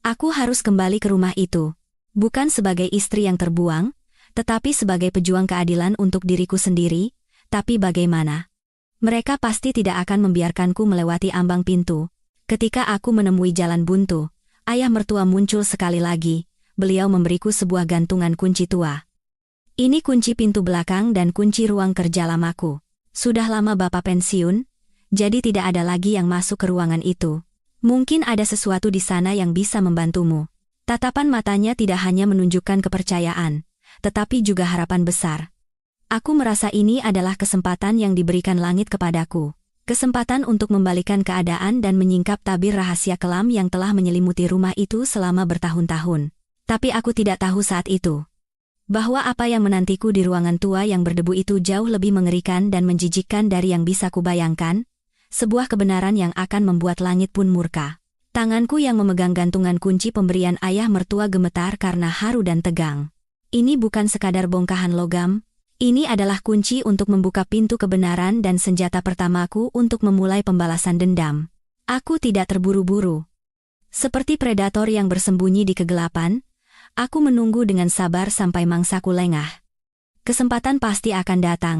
Aku harus kembali ke rumah itu. Bukan sebagai istri yang terbuang, tetapi sebagai pejuang keadilan untuk diriku sendiri. Tapi bagaimana? Mereka pasti tidak akan membiarkanku melewati ambang pintu. Ketika aku menemui jalan buntu, ayah mertua muncul sekali lagi. Beliau memberiku sebuah gantungan kunci tua. Ini kunci pintu belakang dan kunci ruang kerja lamaku. Sudah lama Bapak pensiun, jadi tidak ada lagi yang masuk ke ruangan itu. Mungkin ada sesuatu di sana yang bisa membantumu. Tatapan matanya tidak hanya menunjukkan kepercayaan, tetapi juga harapan besar. Aku merasa ini adalah kesempatan yang diberikan langit kepadaku. Kesempatan untuk membalikan keadaan dan menyingkap tabir rahasia kelam yang telah menyelimuti rumah itu selama bertahun-tahun. Tapi aku tidak tahu saat itu bahwa apa yang menantiku di ruangan tua yang berdebu itu jauh lebih mengerikan dan menjijikkan dari yang bisa kubayangkan. Sebuah kebenaran yang akan membuat langit pun murka. Tanganku yang memegang gantungan kunci pemberian ayah mertua gemetar karena haru dan tegang. Ini bukan sekadar bongkahan logam, ini adalah kunci untuk membuka pintu kebenaran dan senjata pertamaku untuk memulai pembalasan dendam. Aku tidak terburu-buru. Seperti predator yang bersembunyi di kegelapan, aku menunggu dengan sabar sampai mangsaku lengah. Kesempatan pasti akan datang.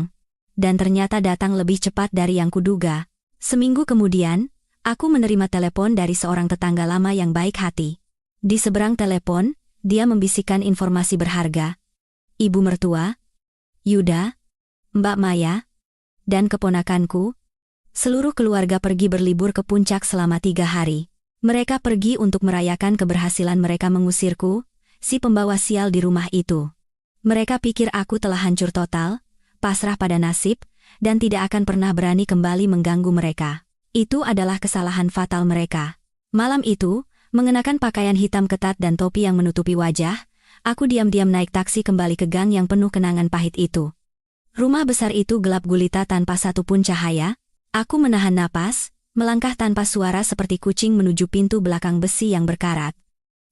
Dan ternyata datang lebih cepat dari yang kuduga. Seminggu kemudian, aku menerima telepon dari seorang tetangga lama yang baik hati. Di seberang telepon, dia membisikkan informasi berharga. Ibu mertua, Yuda, Mbak Maya, dan keponakanku, seluruh keluarga pergi berlibur ke puncak selama 3 hari. Mereka pergi untuk merayakan keberhasilan mereka mengusirku, si pembawa sial di rumah itu. Mereka pikir aku telah hancur total, pasrah pada nasib, dan tidak akan pernah berani kembali mengganggu mereka. Itu adalah kesalahan fatal mereka. Malam itu, mengenakan pakaian hitam ketat dan topi yang menutupi wajah, aku diam-diam naik taksi kembali ke gang yang penuh kenangan pahit itu. Rumah besar itu gelap gulita tanpa satupun cahaya. Aku menahan napas, melangkah tanpa suara seperti kucing menuju pintu belakang besi yang berkarat.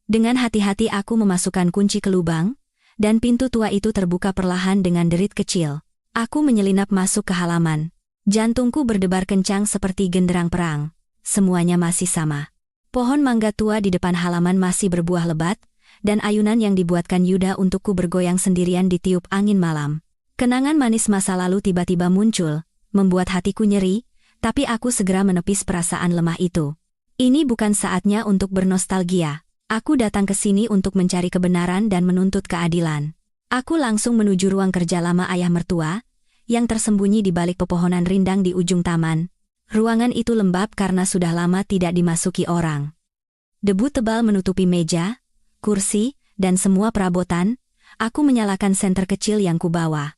Dengan hati-hati aku memasukkan kunci ke lubang, dan pintu tua itu terbuka perlahan dengan derit kecil. Aku menyelinap masuk ke halaman. Jantungku berdebar kencang seperti genderang perang. Semuanya masih sama. Pohon mangga tua di depan halaman masih berbuah lebat, dan ayunan yang dibuatkan Yuda untukku bergoyang sendirian ditiup angin malam. Kenangan manis masa lalu tiba-tiba muncul, membuat hatiku nyeri, tapi aku segera menepis perasaan lemah itu. Ini bukan saatnya untuk bernostalgia. Aku datang ke sini untuk mencari kebenaran dan menuntut keadilan. Aku langsung menuju ruang kerja lama ayah mertua, yang tersembunyi di balik pepohonan rindang di ujung taman. Ruangan itu lembab karena sudah lama tidak dimasuki orang. Debu tebal menutupi meja, kursi, dan semua perabotan. Aku menyalakan senter kecil yang kubawa.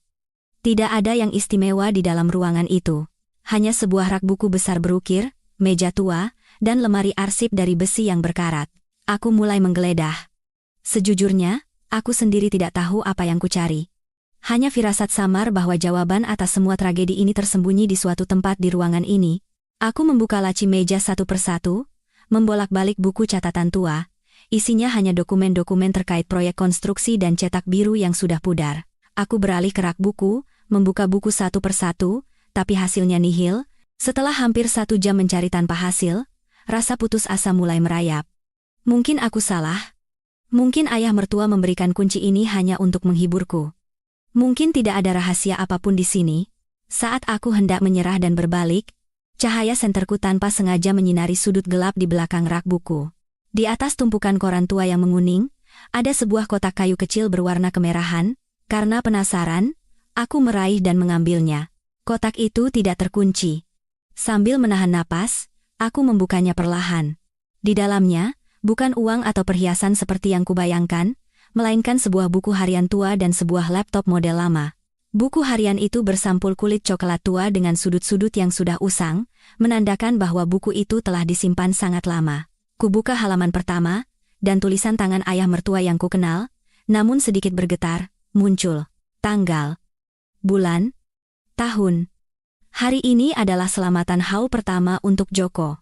Tidak ada yang istimewa di dalam ruangan itu. Hanya sebuah rak buku besar berukir, meja tua, dan lemari arsip dari besi yang berkarat. Aku mulai menggeledah. Sejujurnya, aku sendiri tidak tahu apa yang kucari. Hanya firasat samar bahwa jawaban atas semua tragedi ini tersembunyi di suatu tempat di ruangan ini. Aku membuka laci meja satu persatu, membolak-balik buku catatan tua. Isinya hanya dokumen-dokumen terkait proyek konstruksi dan cetak biru yang sudah pudar. Aku beralih ke rak buku, membuka buku satu persatu, tapi hasilnya nihil. Setelah hampir 1 jam mencari tanpa hasil, rasa putus asa mulai merayap. Mungkin aku salah. Mungkin ayah mertua memberikan kunci ini hanya untuk menghiburku. Mungkin tidak ada rahasia apapun di sini. Saat aku hendak menyerah dan berbalik, cahaya senterku tanpa sengaja menyinari sudut gelap di belakang rak buku. Di atas tumpukan koran tua yang menguning, ada sebuah kotak kayu kecil berwarna kemerahan. Karena penasaran, aku meraih dan mengambilnya. Kotak itu tidak terkunci. Sambil menahan napas, aku membukanya perlahan. Di dalamnya, bukan uang atau perhiasan seperti yang kubayangkan, melainkan sebuah buku harian tua dan sebuah laptop model lama. Buku harian itu bersampul kulit coklat tua dengan sudut-sudut yang sudah usang, menandakan bahwa buku itu telah disimpan sangat lama. Kubuka halaman pertama, dan tulisan tangan ayah mertua yang kukenal, namun sedikit bergetar, muncul. Tanggal, bulan, tahun. Hari ini adalah selamatan haul pertama untuk Joko.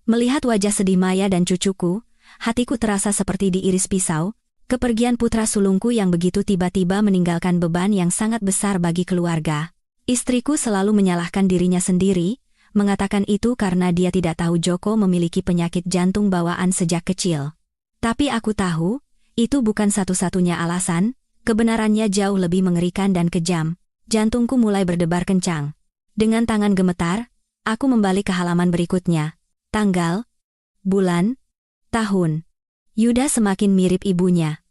Melihat wajah sedih Maya dan cucuku, hatiku terasa seperti diiris pisau. Kepergian putra sulungku yang begitu tiba-tiba meninggalkan beban yang sangat besar bagi keluarga. Istriku selalu menyalahkan dirinya sendiri, mengatakan itu karena dia tidak tahu Joko memiliki penyakit jantung bawaan sejak kecil. Tapi aku tahu, itu bukan satu-satunya alasan, kebenarannya jauh lebih mengerikan dan kejam. Jantungku mulai berdebar kencang. Dengan tangan gemetar, aku membalik ke halaman berikutnya. Tanggal, bulan, tahun. Yuda semakin mirip ibunya.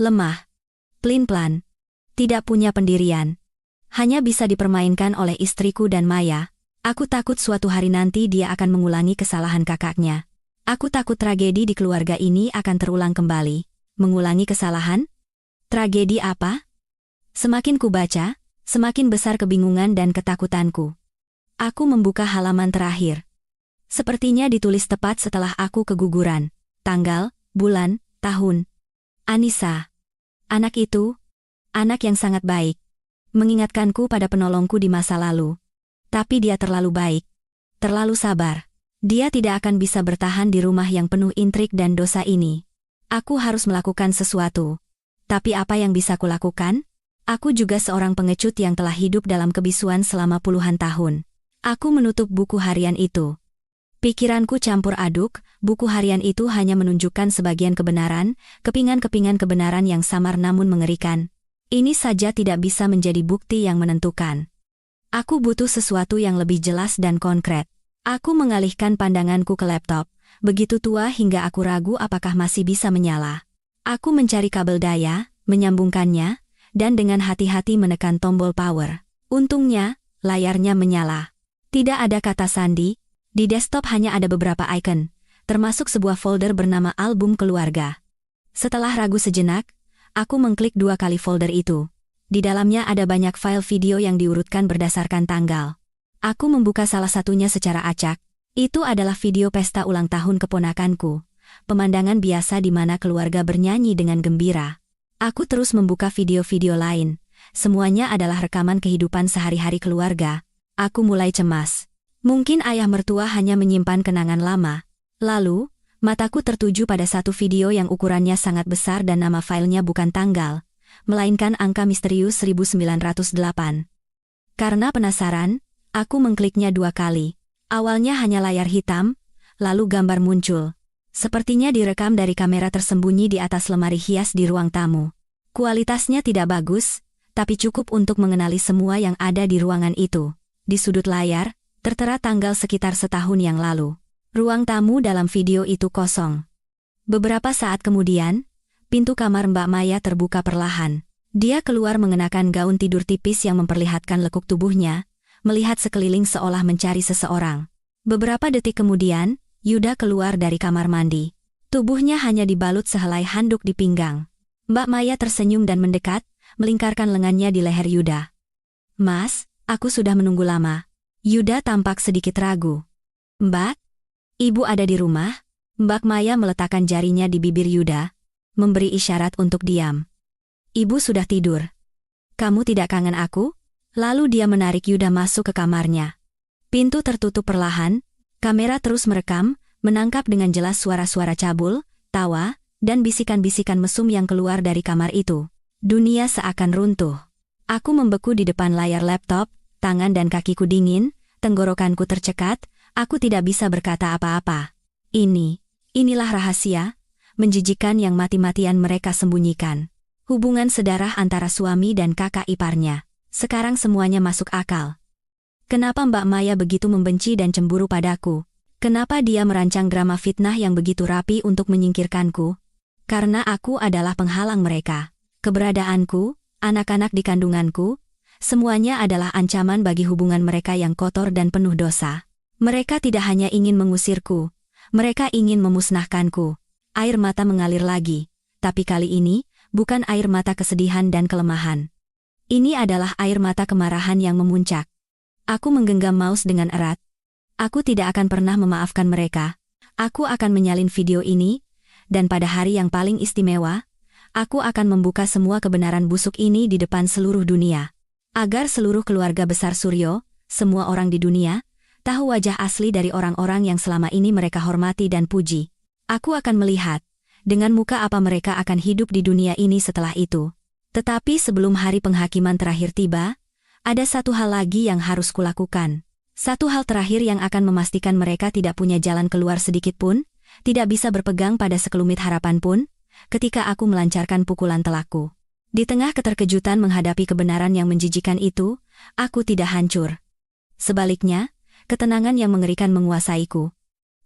Lemah, pelin-pelan, tidak punya pendirian. Hanya bisa dipermainkan oleh istriku dan Maya. Aku takut suatu hari nanti dia akan mengulangi kesalahan kakaknya. Aku takut tragedi di keluarga ini akan terulang kembali. Mengulangi kesalahan? Tragedi apa? Semakin kubaca, semakin besar kebingungan dan ketakutanku. Aku membuka halaman terakhir. Sepertinya ditulis tepat setelah aku keguguran. Tanggal, bulan, tahun. Anissa. Anak itu, anak yang sangat baik. Mengingatkanku pada penolongku di masa lalu. Tapi dia terlalu baik. Terlalu sabar. Dia tidak akan bisa bertahan di rumah yang penuh intrik dan dosa ini. Aku harus melakukan sesuatu. Tapi apa yang bisa kulakukan? Aku juga seorang pengecut yang telah hidup dalam kebisuan selama puluhan tahun. Aku menutup buku harian itu. Pikiranku campur aduk, buku harian itu hanya menunjukkan sebagian kebenaran, kepingan-kepingan kebenaran yang samar namun mengerikan. Ini saja tidak bisa menjadi bukti yang menentukan. Aku butuh sesuatu yang lebih jelas dan konkret. Aku mengalihkan pandanganku ke laptop, begitu tua hingga aku ragu apakah masih bisa menyala. Aku mencari kabel daya, menyambungkannya, dan dengan hati-hati menekan tombol power. Untungnya, layarnya menyala. Tidak ada kata sandi. Di desktop hanya ada beberapa icon, termasuk sebuah folder bernama album keluarga. Setelah ragu sejenak, aku mengklik 2 kali folder itu. Di dalamnya ada banyak file video yang diurutkan berdasarkan tanggal. Aku membuka salah satunya secara acak. Itu adalah video pesta ulang tahun keponakanku. Pemandangan biasa di mana keluarga bernyanyi dengan gembira. Aku terus membuka video-video lain. Semuanya adalah rekaman kehidupan sehari-hari keluarga. Aku mulai cemas. Mungkin ayah mertua hanya menyimpan kenangan lama. Lalu, mataku tertuju pada satu video yang ukurannya sangat besar dan nama filenya bukan tanggal, melainkan angka misterius 1908. Karena penasaran, aku mengkliknya 2 kali. Awalnya hanya layar hitam, lalu gambar muncul. Sepertinya direkam dari kamera tersembunyi di atas lemari hias di ruang tamu. Kualitasnya tidak bagus, tapi cukup untuk mengenali semua yang ada di ruangan itu. Di sudut layar, tertera tanggal sekitar setahun yang lalu. Ruang tamu dalam video itu kosong. Beberapa saat kemudian, pintu kamar Mbak Maya terbuka perlahan. Dia keluar mengenakan gaun tidur tipis yang memperlihatkan lekuk tubuhnya, melihat sekeliling seolah mencari seseorang. Beberapa detik kemudian, Yuda keluar dari kamar mandi. Tubuhnya hanya dibalut sehelai handuk di pinggang. Mbak Maya tersenyum dan mendekat, melingkarkan lengannya di leher Yuda. "Mas, aku sudah menunggu lama." Yuda tampak sedikit ragu. "Mbak? Ibu ada di rumah?" Mbak Maya meletakkan jarinya di bibir Yuda, memberi isyarat untuk diam. "Ibu sudah tidur. Kamu tidak kangen aku?" Lalu dia menarik Yuda masuk ke kamarnya. Pintu tertutup perlahan, kamera terus merekam, menangkap dengan jelas suara-suara cabul, tawa, dan bisikan-bisikan mesum yang keluar dari kamar itu. Dunia seakan runtuh. Aku membeku di depan layar laptop, tangan dan kakiku dingin, tenggorokanku tercekat, aku tidak bisa berkata apa-apa. Inilah rahasia, menjijikan yang mati-matian mereka sembunyikan. Hubungan sedarah antara suami dan kakak iparnya. Sekarang semuanya masuk akal. Kenapa Mbak Maya begitu membenci dan cemburu padaku? Kenapa dia merancang drama fitnah yang begitu rapi untuk menyingkirkanku? Karena aku adalah penghalang mereka. Keberadaanku, anak-anak di kandunganku, semuanya adalah ancaman bagi hubungan mereka yang kotor dan penuh dosa. Mereka tidak hanya ingin mengusirku, mereka ingin memusnahkanku. Air mata mengalir lagi, tapi kali ini, bukan air mata kesedihan dan kelemahan. Ini adalah air mata kemarahan yang memuncak. Aku menggenggam mouse dengan erat. Aku tidak akan pernah memaafkan mereka. Aku akan menyalin video ini, dan pada hari yang paling istimewa, aku akan membuka semua kebenaran busuk ini di depan seluruh dunia. Agar seluruh keluarga besar Suryo, semua orang di dunia, tahu wajah asli dari orang-orang yang selama ini mereka hormati dan puji. Aku akan melihat, dengan muka apa mereka akan hidup di dunia ini setelah itu. Tetapi sebelum hari penghakiman terakhir tiba, ada satu hal lagi yang harus kulakukan. Satu hal terakhir yang akan memastikan mereka tidak punya jalan keluar sedikit pun, tidak bisa berpegang pada sekelumit harapan pun, ketika aku melancarkan pukulan telakku. Di tengah keterkejutan menghadapi kebenaran yang menjijikan itu, aku tidak hancur. Sebaliknya, ketenangan yang mengerikan menguasaiku.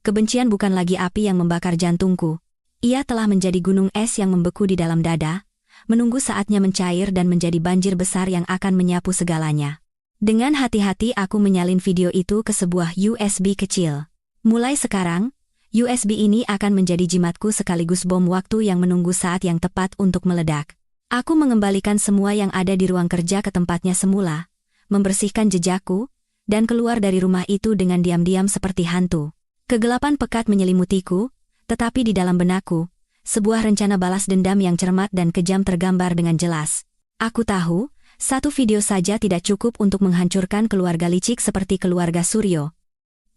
Kebencian bukan lagi api yang membakar jantungku. Ia telah menjadi gunung es yang membeku di dalam dada, menunggu saatnya mencair dan menjadi banjir besar yang akan menyapu segalanya. Dengan hati-hati aku menyalin video itu ke sebuah USB kecil. Mulai sekarang, USB ini akan menjadi jimatku sekaligus bom waktu yang menunggu saat yang tepat untuk meledak. Aku mengembalikan semua yang ada di ruang kerja ke tempatnya semula, membersihkan jejakku, dan keluar dari rumah itu dengan diam-diam seperti hantu. Kegelapan pekat menyelimutiku, tetapi di dalam benakku, sebuah rencana balas dendam yang cermat dan kejam tergambar dengan jelas. Aku tahu, satu video saja tidak cukup untuk menghancurkan keluarga licik seperti keluarga Suryo.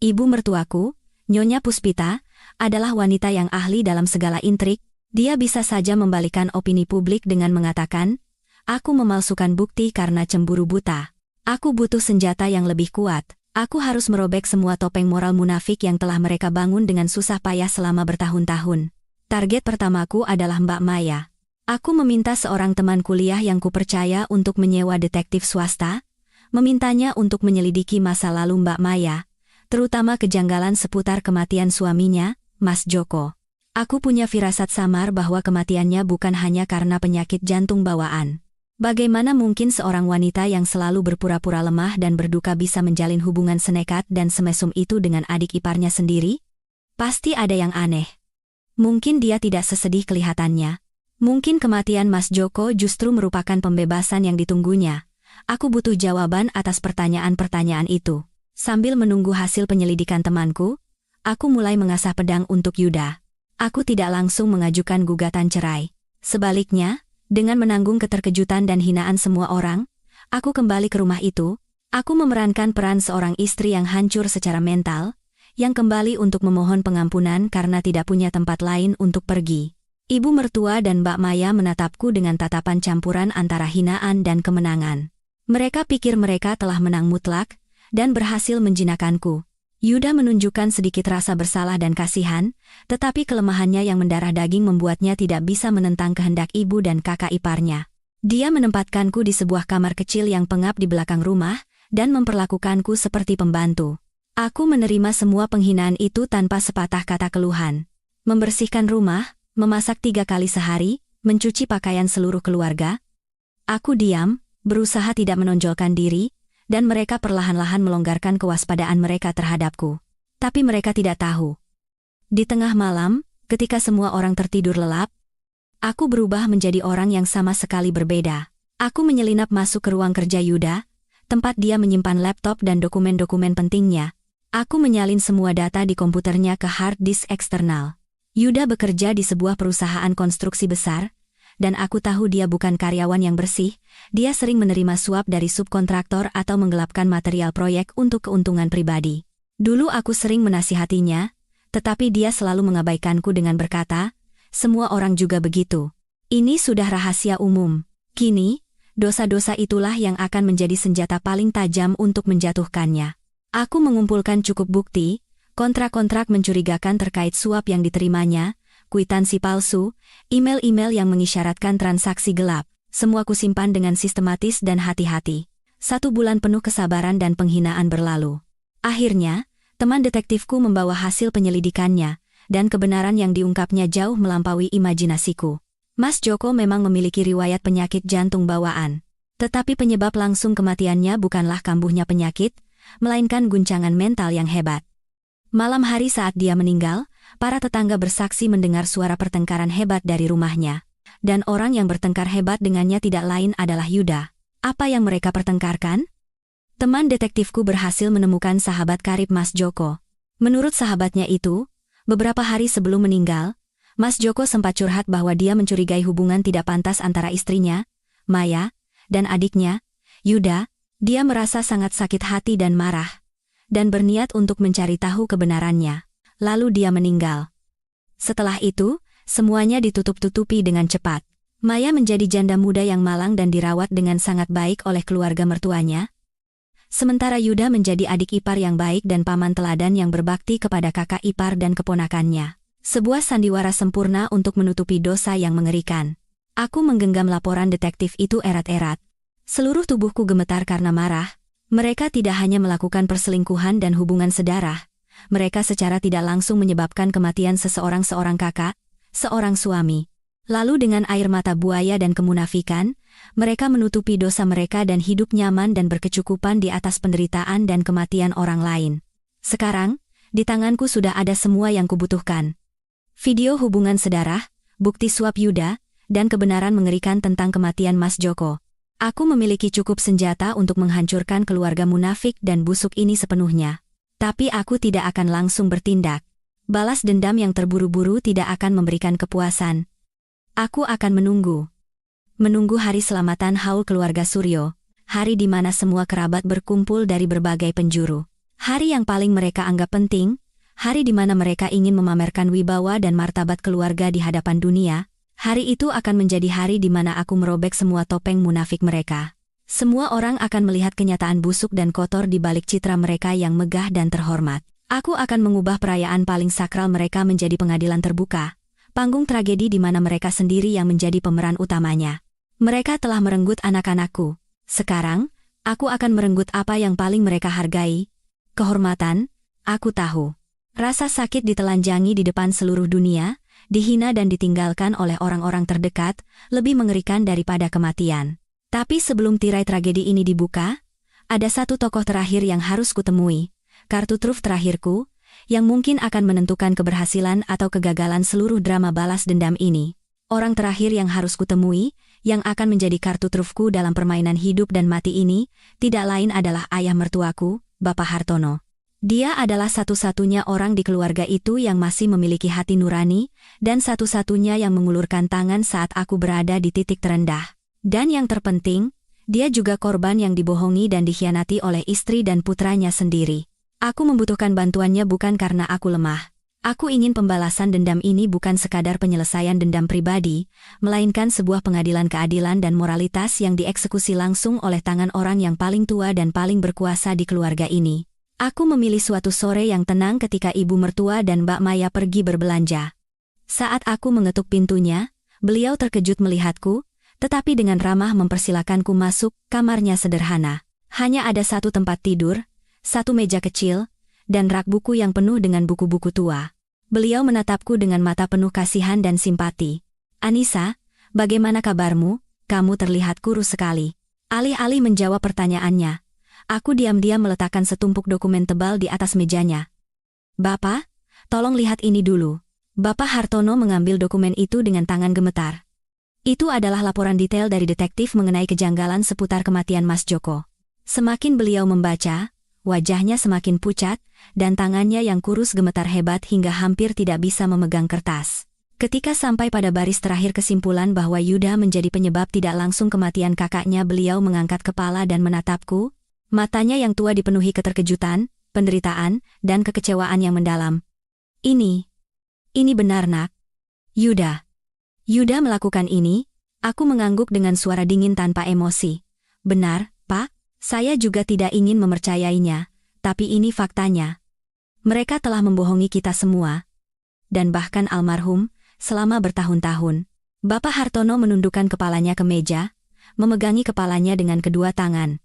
Ibu mertuaku, Nyonya Puspita, adalah wanita yang ahli dalam segala intrik. Dia bisa saja membalikan opini publik dengan mengatakan, aku memalsukan bukti karena cemburu buta. Aku butuh senjata yang lebih kuat. Aku harus merobek semua topeng moral munafik yang telah mereka bangun dengan susah payah selama bertahun-tahun. Target pertamaku adalah Mbak Maya. Aku meminta seorang teman kuliah yang kupercaya untuk menyewa detektif swasta, memintanya untuk menyelidiki masa lalu Mbak Maya, terutama kejanggalan seputar kematian suaminya, Mas Joko. Aku punya firasat samar bahwa kematiannya bukan hanya karena penyakit jantung bawaan. Bagaimana mungkin seorang wanita yang selalu berpura-pura lemah dan berduka bisa menjalin hubungan senekat dan semesum itu dengan adik iparnya sendiri? Pasti ada yang aneh. Mungkin dia tidak sesedih kelihatannya. Mungkin kematian Mas Joko justru merupakan pembebasan yang ditunggunya. Aku butuh jawaban atas pertanyaan-pertanyaan itu. Sambil menunggu hasil penyelidikan temanku, aku mulai mengasah pedang untuk Yuda. Aku tidak langsung mengajukan gugatan cerai. Sebaliknya, dengan menanggung keterkejutan dan hinaan semua orang, aku kembali ke rumah itu. Aku memerankan peran seorang istri yang hancur secara mental, yang kembali untuk memohon pengampunan karena tidak punya tempat lain untuk pergi. Ibu mertua dan Mbak Maya menatapku dengan tatapan campuran antara hinaan dan kemenangan. Mereka pikir mereka telah menang mutlak, dan berhasil menjinakkanku. Yuda menunjukkan sedikit rasa bersalah dan kasihan, tetapi kelemahannya yang mendarah daging membuatnya tidak bisa menentang kehendak ibu dan kakak iparnya. Dia menempatkanku di sebuah kamar kecil yang pengap di belakang rumah, dan memperlakukanku seperti pembantu. Aku menerima semua penghinaan itu tanpa sepatah kata keluhan. Membersihkan rumah, memasak 3 kali sehari, mencuci pakaian seluruh keluarga. Aku diam, berusaha tidak menonjolkan diri, dan mereka perlahan-lahan melonggarkan kewaspadaan mereka terhadapku. Tapi mereka tidak tahu. Di tengah malam, ketika semua orang tertidur lelap, aku berubah menjadi orang yang sama sekali berbeda. Aku menyelinap masuk ke ruang kerja Yuda, tempat dia menyimpan laptop dan dokumen-dokumen pentingnya. Aku menyalin semua data di komputernya ke hard disk eksternal. Yuda bekerja di sebuah perusahaan konstruksi besar, dan aku tahu dia bukan karyawan yang bersih. Dia sering menerima suap dari subkontraktor atau menggelapkan material proyek untuk keuntungan pribadi. Dulu aku sering menasihatinya, tetapi dia selalu mengabaikanku dengan berkata, semua orang juga begitu. Ini sudah rahasia umum. Kini, dosa-dosa itulah yang akan menjadi senjata paling tajam untuk menjatuhkannya. Aku mengumpulkan cukup bukti, kontrak-kontrak mencurigakan terkait suap yang diterimanya, kwitansi palsu, email-email yang mengisyaratkan transaksi gelap. Semua kusimpan dengan sistematis dan hati-hati. 1 bulan penuh kesabaran dan penghinaan berlalu. Akhirnya, teman detektifku membawa hasil penyelidikannya, dan kebenaran yang diungkapnya jauh melampaui imajinasiku. Mas Joko memang memiliki riwayat penyakit jantung bawaan. Tetapi penyebab langsung kematiannya bukanlah kambuhnya penyakit, melainkan guncangan mental yang hebat. Malam hari saat dia meninggal, para tetangga bersaksi mendengar suara pertengkaran hebat dari rumahnya. Dan orang yang bertengkar hebat dengannya tidak lain adalah Yuda. Apa yang mereka pertengkarkan? Teman detektifku berhasil menemukan sahabat karib Mas Joko. Menurut sahabatnya itu, beberapa hari sebelum meninggal, Mas Joko sempat curhat bahwa dia mencurigai hubungan tidak pantas antara istrinya, Maya, dan adiknya, Yuda. Dia merasa sangat sakit hati dan marah, dan berniat untuk mencari tahu kebenarannya. Lalu dia meninggal. Setelah itu, semuanya ditutup-tutupi dengan cepat. Maya menjadi janda muda yang malang dan dirawat dengan sangat baik oleh keluarga mertuanya. Sementara Yuda menjadi adik ipar yang baik dan paman teladan yang berbakti kepada kakak ipar dan keponakannya. Sebuah sandiwara sempurna untuk menutupi dosa yang mengerikan. Aku menggenggam laporan detektif itu erat-erat. Seluruh tubuhku gemetar karena marah. Mereka tidak hanya melakukan perselingkuhan dan hubungan sedarah. Mereka secara tidak langsung menyebabkan kematian seorang kakak, seorang suami. Lalu dengan air mata buaya dan kemunafikan, mereka menutupi dosa mereka dan hidup nyaman dan berkecukupan di atas penderitaan dan kematian orang lain. Sekarang, di tanganku sudah ada semua yang kubutuhkan. Video hubungan sedarah, bukti suap Yuda, dan kebenaran mengerikan tentang kematian Mas Joko. Aku memiliki cukup senjata untuk menghancurkan keluarga munafik dan busuk ini sepenuhnya. Tapi aku tidak akan langsung bertindak. Balas dendam yang terburu-buru tidak akan memberikan kepuasan. Aku akan menunggu. Menunggu hari selamatan haul keluarga Suryo, hari di mana semua kerabat berkumpul dari berbagai penjuru. Hari yang paling mereka anggap penting, hari di mana mereka ingin memamerkan wibawa dan martabat keluarga di hadapan dunia. Hari itu akan menjadi hari di mana aku merobek semua topeng munafik mereka. Semua orang akan melihat kenyataan busuk dan kotor di balik citra mereka yang megah dan terhormat. Aku akan mengubah perayaan paling sakral mereka menjadi pengadilan terbuka, panggung tragedi di mana mereka sendiri yang menjadi pemeran utamanya. Mereka telah merenggut anak-anakku. Sekarang, aku akan merenggut apa yang paling mereka hargai. Kehormatan, aku tahu. Rasa sakit ditelanjangi di depan seluruh dunia, dihina dan ditinggalkan oleh orang-orang terdekat, lebih mengerikan daripada kematian. Tapi sebelum tirai tragedi ini dibuka, ada satu tokoh terakhir yang harus kutemui, kartu truf terakhirku, yang mungkin akan menentukan keberhasilan atau kegagalan seluruh drama balas dendam ini. Orang terakhir yang harus kutemui, yang akan menjadi kartu trufku dalam permainan hidup dan mati ini, tidak lain adalah ayah mertuaku, Bapak Hartono. Dia adalah satu-satunya orang di keluarga itu yang masih memiliki hati nurani, dan satu-satunya yang mengulurkan tangan saat aku berada di titik terendah. Dan yang terpenting, dia juga korban yang dibohongi dan dikhianati oleh istri dan putranya sendiri. Aku membutuhkan bantuannya bukan karena aku lemah. Aku ingin pembalasan dendam ini bukan sekadar penyelesaian dendam pribadi, melainkan sebuah pengadilan keadilan dan moralitas yang dieksekusi langsung oleh tangan orang yang paling tua dan paling berkuasa di keluarga ini. Aku memilih suatu sore yang tenang ketika ibu mertua dan Mbak Maya pergi berbelanja. Saat aku mengetuk pintunya, beliau terkejut melihatku, tetapi dengan ramah mempersilakanku masuk. Kamarnya sederhana. Hanya ada satu tempat tidur, satu meja kecil, dan rak buku yang penuh dengan buku-buku tua. Beliau menatapku dengan mata penuh kasihan dan simpati. "Anissa, bagaimana kabarmu? Kamu terlihat kurus sekali." Alih-alih menjawab pertanyaannya, aku diam-diam meletakkan setumpuk dokumen tebal di atas mejanya. "Bapak, tolong lihat ini dulu." Bapak Hartono mengambil dokumen itu dengan tangan gemetar. Itu adalah laporan detail dari detektif mengenai kejanggalan seputar kematian Mas Joko. Semakin beliau membaca, wajahnya semakin pucat, dan tangannya yang kurus gemetar hebat hingga hampir tidak bisa memegang kertas. Ketika sampai pada baris terakhir kesimpulan bahwa Yuda menjadi penyebab tidak langsung kematian kakaknya, beliau mengangkat kepala dan menatapku. Matanya yang tua dipenuhi keterkejutan, penderitaan, dan kekecewaan yang mendalam. Ini benar, Nak. Yuda melakukan ini." Aku mengangguk dengan suara dingin tanpa emosi. "Benar, Pak. Saya juga tidak ingin mempercayainya, tapi ini faktanya. Mereka telah membohongi kita semua. Dan bahkan almarhum, selama bertahun-tahun. Bapak Hartono menundukkan kepalanya ke meja, memegangi kepalanya dengan kedua tangan.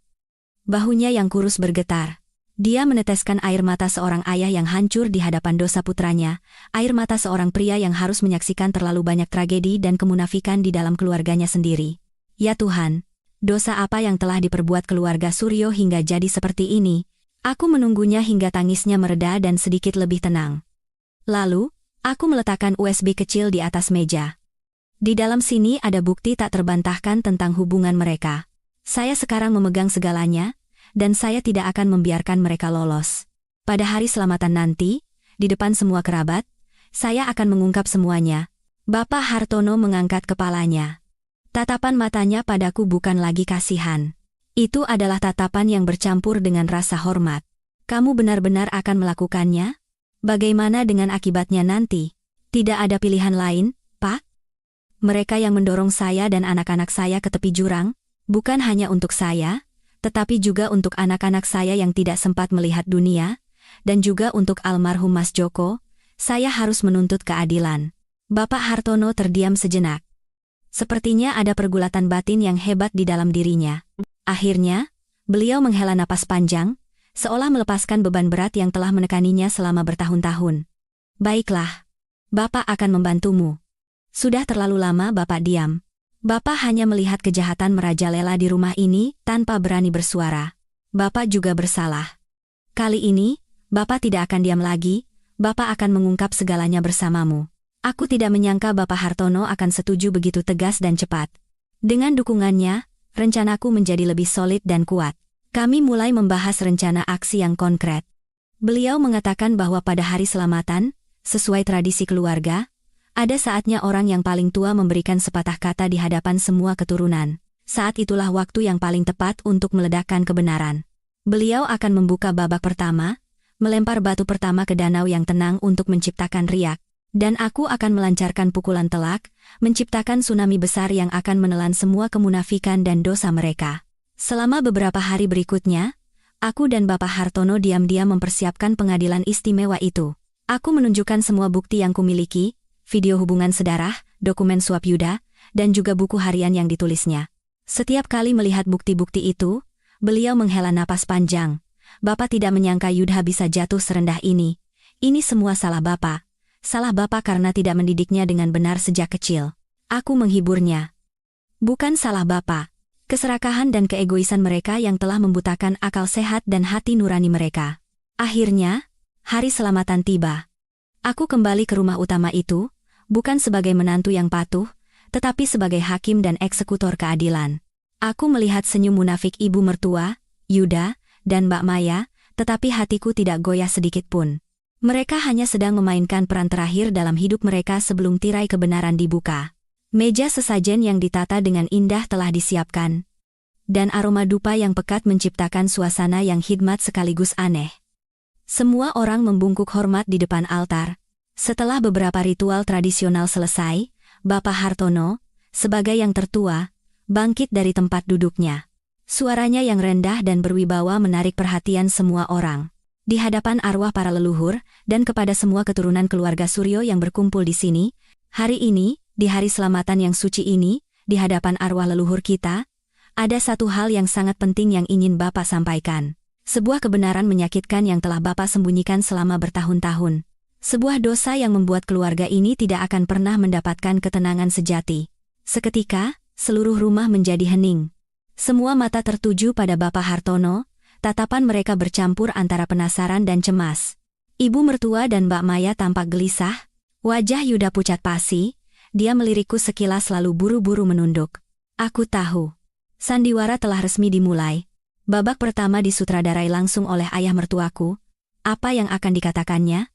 Bahunya yang kurus bergetar. Dia meneteskan air mata seorang ayah yang hancur di hadapan dosa putranya, air mata seorang pria yang harus menyaksikan terlalu banyak tragedi dan kemunafikan di dalam keluarganya sendiri. Ya Tuhan, dosa apa yang telah diperbuat keluarga Suryo hingga jadi seperti ini? Aku menunggunya hingga tangisnya mereda dan sedikit lebih tenang. Lalu, aku meletakkan USB kecil di atas meja. Di dalam sini ada bukti tak terbantahkan tentang hubungan mereka. Saya sekarang memegang segalanya, dan saya tidak akan membiarkan mereka lolos. Pada hari selamatan nanti, di depan semua kerabat, saya akan mengungkap semuanya. Bapak Hartono mengangkat kepalanya. Tatapan matanya padaku bukan lagi kasihan. Itu adalah tatapan yang bercampur dengan rasa hormat. Kamu benar-benar akan melakukannya? Bagaimana dengan akibatnya nanti? Tidak ada pilihan lain, Pak? Mereka yang mendorong saya dan anak-anak saya ke tepi jurang, bukan hanya untuk saya, tetapi juga untuk anak-anak saya yang tidak sempat melihat dunia, dan juga untuk almarhum Mas Joko, saya harus menuntut keadilan. Bapak Hartono terdiam sejenak. Sepertinya ada pergulatan batin yang hebat di dalam dirinya. Akhirnya, beliau menghela napas panjang, seolah melepaskan beban berat yang telah menekaninya selama bertahun-tahun. Baiklah, Bapak akan membantumu. Sudah terlalu lama Bapak diam. Bapak hanya melihat kejahatan merajalela di rumah ini tanpa berani bersuara. Bapak juga bersalah. Kali ini, Bapak tidak akan diam lagi, Bapak akan mengungkap segalanya bersamamu. Aku tidak menyangka Bapak Hartono akan setuju begitu tegas dan cepat. Dengan dukungannya, rencanaku menjadi lebih solid dan kuat. Kami mulai membahas rencana aksi yang konkret. Beliau mengatakan bahwa pada hari selamatan, sesuai tradisi keluarga, ada saatnya orang yang paling tua memberikan sepatah kata di hadapan semua keturunan. Saat itulah waktu yang paling tepat untuk meledakkan kebenaran. Beliau akan membuka babak pertama, melempar batu pertama ke danau yang tenang untuk menciptakan riak, dan aku akan melancarkan pukulan telak, menciptakan tsunami besar yang akan menelan semua kemunafikan dan dosa mereka. Selama beberapa hari berikutnya, aku dan Bapak Hartono diam-diam mempersiapkan pengadilan istimewa itu. Aku menunjukkan semua bukti yang kumiliki, video hubungan sedarah, dokumen suap Yuda, dan juga buku harian yang ditulisnya. Setiap kali melihat bukti-bukti itu, beliau menghela napas panjang. Bapak tidak menyangka Yudha bisa jatuh serendah ini. Ini semua salah Bapak. Salah Bapak karena tidak mendidiknya dengan benar sejak kecil. Aku menghiburnya. Bukan salah Bapak. Keserakahan dan keegoisan mereka yang telah membutakan akal sehat dan hati nurani mereka. Akhirnya, hari selamatan tiba. Aku kembali ke rumah utama itu, bukan sebagai menantu yang patuh, tetapi sebagai hakim dan eksekutor keadilan. Aku melihat senyum munafik ibu mertua, Yuda, dan Mbak Maya, tetapi hatiku tidak goyah sedikit pun. Mereka hanya sedang memainkan peran terakhir dalam hidup mereka sebelum tirai kebenaran dibuka. Meja sesajen yang ditata dengan indah telah disiapkan, dan aroma dupa yang pekat menciptakan suasana yang hikmat sekaligus aneh. Semua orang membungkuk hormat di depan altar. Setelah beberapa ritual tradisional selesai, Bapak Hartono, sebagai yang tertua, bangkit dari tempat duduknya. Suaranya yang rendah dan berwibawa menarik perhatian semua orang. Di hadapan arwah para leluhur, dan kepada semua keturunan keluarga Suryo yang berkumpul di sini, hari ini, di hari selamatan yang suci ini, di hadapan arwah leluhur kita, ada satu hal yang sangat penting yang ingin Bapak sampaikan. Sebuah kebenaran menyakitkan yang telah Bapak sembunyikan selama bertahun-tahun. Sebuah dosa yang membuat keluarga ini tidak akan pernah mendapatkan ketenangan sejati. Seketika, seluruh rumah menjadi hening. Semua mata tertuju pada Bapak Hartono, tatapan mereka bercampur antara penasaran dan cemas. Ibu mertua dan Mbak Maya tampak gelisah, wajah Yuda pucat pasi, dia melirikku sekilas lalu buru-buru menunduk. Aku tahu. Sandiwara telah resmi dimulai. Babak pertama disutradarai langsung oleh ayah mertuaku. Apa yang akan dikatakannya?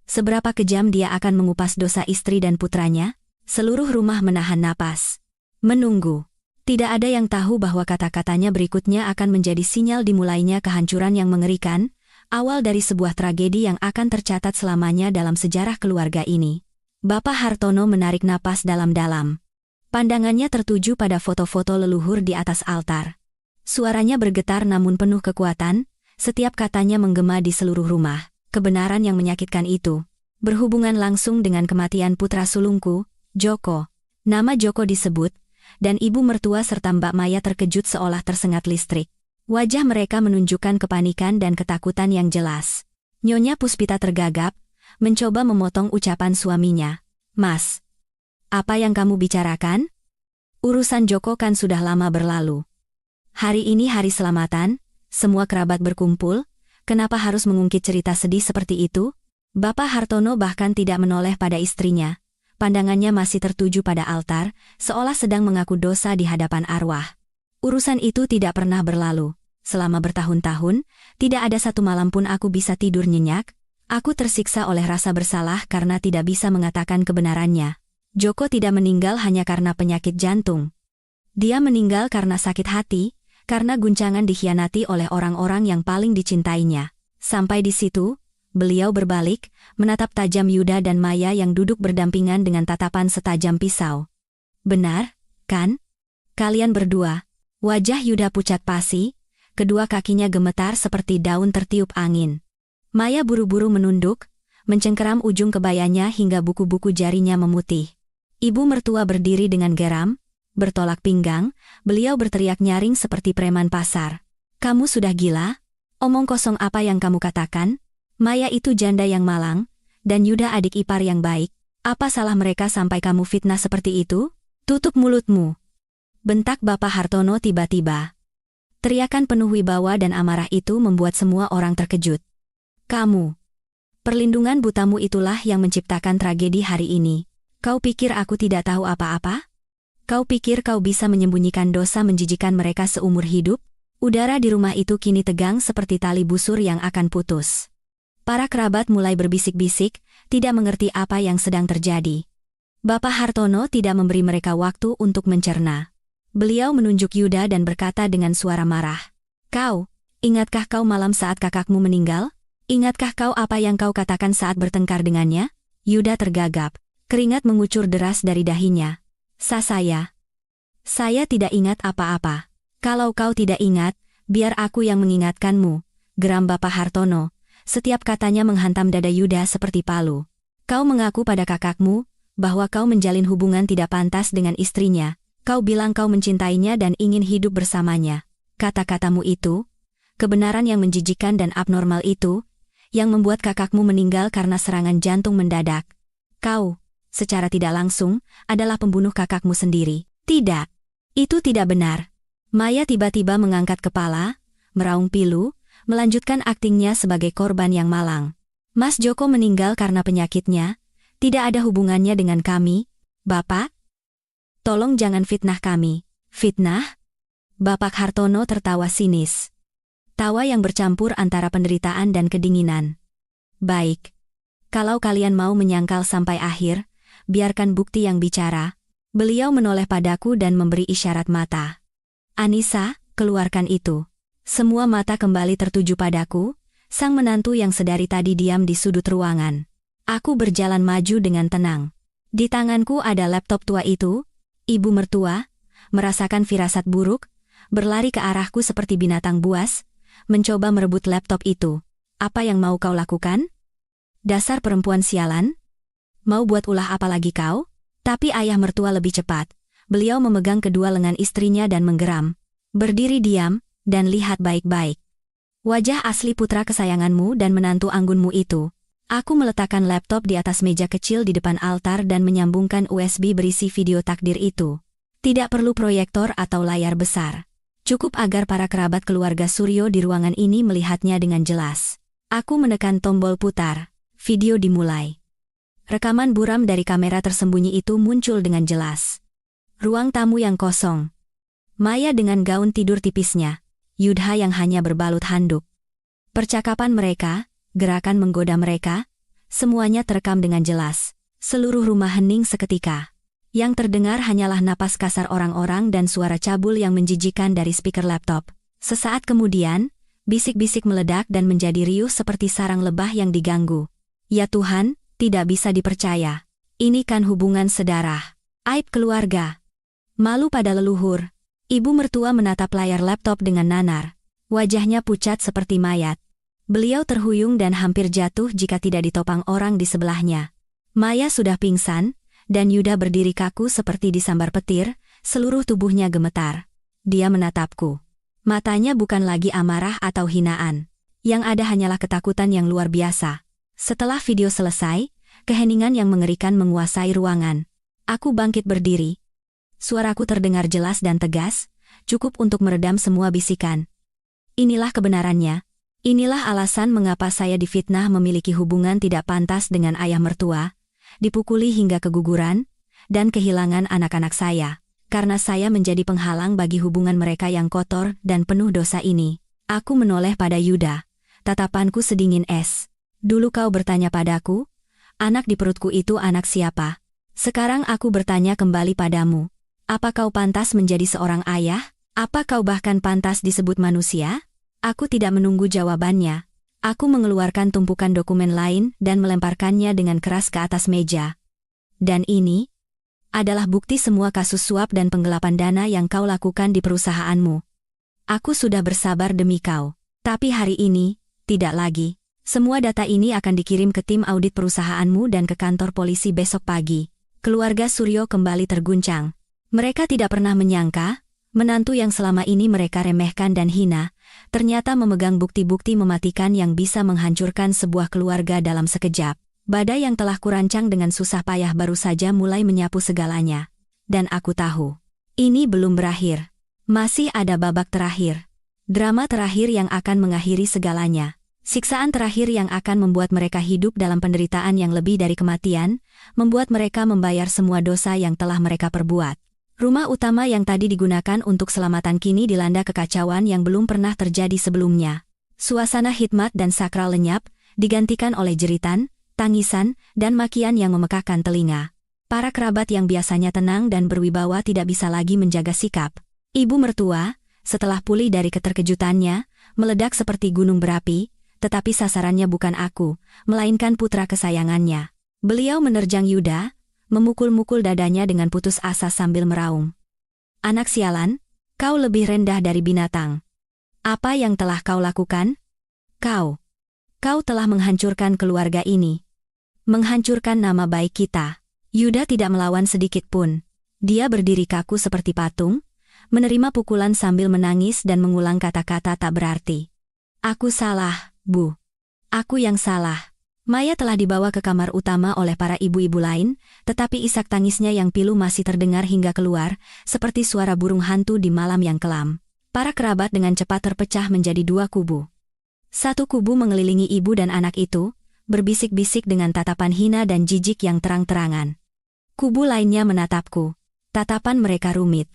Seberapa kejam dia akan mengupas dosa istri dan putranya? Seluruh rumah menahan napas. Menunggu. Tidak ada yang tahu bahwa kata-katanya berikutnya akan menjadi sinyal dimulainya kehancuran yang mengerikan, awal dari sebuah tragedi yang akan tercatat selamanya dalam sejarah keluarga ini. Bapak Hartono menarik napas dalam-dalam. Pandangannya tertuju pada foto-foto leluhur di atas altar. Suaranya bergetar namun penuh kekuatan, setiap katanya menggema di seluruh rumah. Kebenaran yang menyakitkan itu. berhubungan langsung dengan kematian putra sulungku, Joko. Nama Joko disebut, dan ibu mertua serta Mbak Maya terkejut seolah tersengat listrik. Wajah mereka menunjukkan kepanikan dan ketakutan yang jelas. Nyonya Puspita tergagap, mencoba memotong ucapan suaminya. Mas, apa yang kamu bicarakan? Urusan Joko kan sudah lama berlalu. Hari ini hari selamatan, semua kerabat berkumpul, kenapa harus mengungkit cerita sedih seperti itu? Bapak Hartono bahkan tidak menoleh pada istrinya. Pandangannya masih tertuju pada altar, seolah sedang mengaku dosa di hadapan arwah. Urusan itu tidak pernah berlalu. Selama bertahun-tahun, tidak ada satu malam pun aku bisa tidur nyenyak. Aku tersiksa oleh rasa bersalah karena tidak bisa mengatakan kebenarannya. Joko tidak meninggal hanya karena penyakit jantung. Dia meninggal karena sakit hati, karena guncangan dikhianati oleh orang-orang yang paling dicintainya. Sampai di situ, beliau berbalik, menatap tajam Yuda dan Maya yang duduk berdampingan dengan tatapan setajam pisau. Benar, kan? Kalian berdua. Wajah Yuda pucat pasi, kedua kakinya gemetar seperti daun tertiup angin. Maya buru-buru menunduk, mencengkeram ujung kebayanya hingga buku-buku jarinya memutih. Ibu mertua berdiri dengan geram, bertolak pinggang, beliau berteriak nyaring seperti preman pasar. Kamu sudah gila? Omong kosong apa yang kamu katakan? Maya itu janda yang malang, dan Yuda adik ipar yang baik. Apa salah mereka sampai kamu fitnah seperti itu? Tutup mulutmu! Bentak Bapak Hartono tiba-tiba. Teriakan penuh wibawa dan amarah itu membuat semua orang terkejut. Kamu. Perlindungan butamu itulah yang menciptakan tragedi hari ini. Kau pikir aku tidak tahu apa-apa? Kau pikir kau bisa menyembunyikan dosa menjijikan mereka seumur hidup? Udara di rumah itu kini tegang seperti tali busur yang akan putus. Para kerabat mulai berbisik-bisik, tidak mengerti apa yang sedang terjadi. Bapak Hartono tidak memberi mereka waktu untuk mencerna. Beliau menunjuk Yuda dan berkata dengan suara marah. Kau, ingatkah kau malam saat kakakmu meninggal? Ingatkah kau apa yang kau katakan saat bertengkar dengannya? Yuda tergagap. Keringat mengucur deras dari dahinya. Saya tidak ingat apa-apa. Kalau kau tidak ingat, biar aku yang mengingatkanmu, geram Bapak Hartono. Setiap katanya menghantam dada Yuda seperti palu. Kau mengaku pada kakakmu, bahwa kau menjalin hubungan tidak pantas dengan istrinya. Kau bilang kau mencintainya dan ingin hidup bersamanya. Kata-katamu itu, kebenaran yang menjijikan dan abnormal itu, yang membuat kakakmu meninggal karena serangan jantung mendadak. Kau, secara tidak langsung, adalah pembunuh kakakmu sendiri. Tidak. Itu tidak benar. Maya tiba-tiba mengangkat kepala, meraung pilu, melanjutkan aktingnya sebagai korban yang malang. Mas Joko meninggal karena penyakitnya, tidak ada hubungannya dengan kami, Bapak. Tolong jangan fitnah kami. Fitnah? Bapak Hartono tertawa sinis. Tawa yang bercampur antara penderitaan dan kedinginan. Baik. Kalau kalian mau menyangkal sampai akhir, biarkan bukti yang bicara. Beliau menoleh padaku dan memberi isyarat mata. Anissa, keluarkan itu. Semua mata kembali tertuju padaku, sang menantu yang sedari tadi diam di sudut ruangan. Aku berjalan maju dengan tenang. Di tanganku ada laptop tua itu. Ibu mertua, merasakan firasat buruk, berlari ke arahku seperti binatang buas, mencoba merebut laptop itu. Apa yang mau kau lakukan? Dasar perempuan sialan? Mau buat ulah apa lagi kau? Tapi ayah mertua lebih cepat. Beliau memegang kedua lengan istrinya dan menggeram. Berdiri diam, dan lihat baik-baik. Wajah asli putra kesayanganmu dan menantu anggunmu itu. Aku meletakkan laptop di atas meja kecil di depan altar dan menyambungkan USB berisi video takdir itu. Tidak perlu proyektor atau layar besar. Cukup agar para kerabat keluarga Suryo di ruangan ini melihatnya dengan jelas. Aku menekan tombol putar. Video dimulai. Rekaman buram dari kamera tersembunyi itu muncul dengan jelas. Ruang tamu yang kosong. Maya dengan gaun tidur tipisnya. Yudha yang hanya berbalut handuk. Percakapan mereka, gerakan menggoda mereka, semuanya terekam dengan jelas. Seluruh rumah hening seketika. Yang terdengar hanyalah napas kasar orang-orang dan suara cabul yang menjijikan dari speaker laptop. Sesaat kemudian, bisik-bisik meledak dan menjadi riuh seperti sarang lebah yang diganggu. Ya Tuhan, tidak bisa dipercaya. Ini kan hubungan sedarah. Aib keluarga. Malu pada leluhur. Ibu mertua menatap layar laptop dengan nanar. Wajahnya pucat seperti mayat. Beliau terhuyung dan hampir jatuh jika tidak ditopang orang di sebelahnya. Maya sudah pingsan, dan Yuda berdiri kaku seperti disambar petir, seluruh tubuhnya gemetar. Dia menatapku. Matanya bukan lagi amarah atau hinaan. Yang ada hanyalah ketakutan yang luar biasa. Setelah video selesai, keheningan yang mengerikan menguasai ruangan. Aku bangkit berdiri. Suaraku terdengar jelas dan tegas, cukup untuk meredam semua bisikan. Inilah kebenarannya. Inilah alasan mengapa saya difitnah memiliki hubungan tidak pantas dengan ayah mertua, dipukuli hingga keguguran, dan kehilangan anak-anak saya. Karena saya menjadi penghalang bagi hubungan mereka yang kotor dan penuh dosa ini. Aku menoleh pada Yuda. Tatapanku sedingin es. Dulu kau bertanya padaku, anak di perutku itu anak siapa? Sekarang aku bertanya kembali padamu. Apa kau pantas menjadi seorang ayah? Apa kau bahkan pantas disebut manusia? Aku tidak menunggu jawabannya. Aku mengeluarkan tumpukan dokumen lain dan melemparkannya dengan keras ke atas meja. Dan ini adalah bukti semua kasus suap dan penggelapan dana yang kau lakukan di perusahaanmu. Aku sudah bersabar demi kau. Tapi hari ini, tidak lagi. Semua data ini akan dikirim ke tim audit perusahaanmu dan ke kantor polisi besok pagi. Keluarga Suryo kembali terguncang. Mereka tidak pernah menyangka, menantu yang selama ini mereka remehkan dan hina, ternyata memegang bukti-bukti mematikan yang bisa menghancurkan sebuah keluarga dalam sekejap. Badai yang telah kurancang dengan susah payah baru saja mulai menyapu segalanya. Dan aku tahu, ini belum berakhir. Masih ada babak terakhir. Drama terakhir yang akan mengakhiri segalanya. Siksaan terakhir yang akan membuat mereka hidup dalam penderitaan yang lebih dari kematian, membuat mereka membayar semua dosa yang telah mereka perbuat. Rumah utama yang tadi digunakan untuk selamatan kini dilanda kekacauan yang belum pernah terjadi sebelumnya. Suasana hikmat dan sakral lenyap, digantikan oleh jeritan, tangisan, dan makian yang memekakkan telinga. Para kerabat yang biasanya tenang dan berwibawa tidak bisa lagi menjaga sikap. Ibu mertua, setelah pulih dari keterkejutannya, meledak seperti gunung berapi, tetapi sasarannya bukan aku, melainkan putra kesayangannya. Beliau menerjang Yuda, memukul-mukul dadanya dengan putus asa sambil meraung. Anak sialan, kau lebih rendah dari binatang. Apa yang telah kau lakukan? Kau telah menghancurkan keluarga ini. Menghancurkan nama baik kita. Yuda tidak melawan sedikit pun. Dia berdiri kaku seperti patung, menerima pukulan sambil menangis dan mengulang kata-kata tak berarti. Aku salah, Bu. Aku yang salah. Maya telah dibawa ke kamar utama oleh para ibu-ibu lain, tetapi isak tangisnya yang pilu masih terdengar hingga keluar, seperti suara burung hantu di malam yang kelam. Para kerabat dengan cepat terpecah menjadi dua kubu. Satu kubu mengelilingi ibu dan anak itu, berbisik-bisik dengan tatapan hina dan jijik yang terang-terangan. Kubu lainnya menatapku. Tatapan mereka rumit.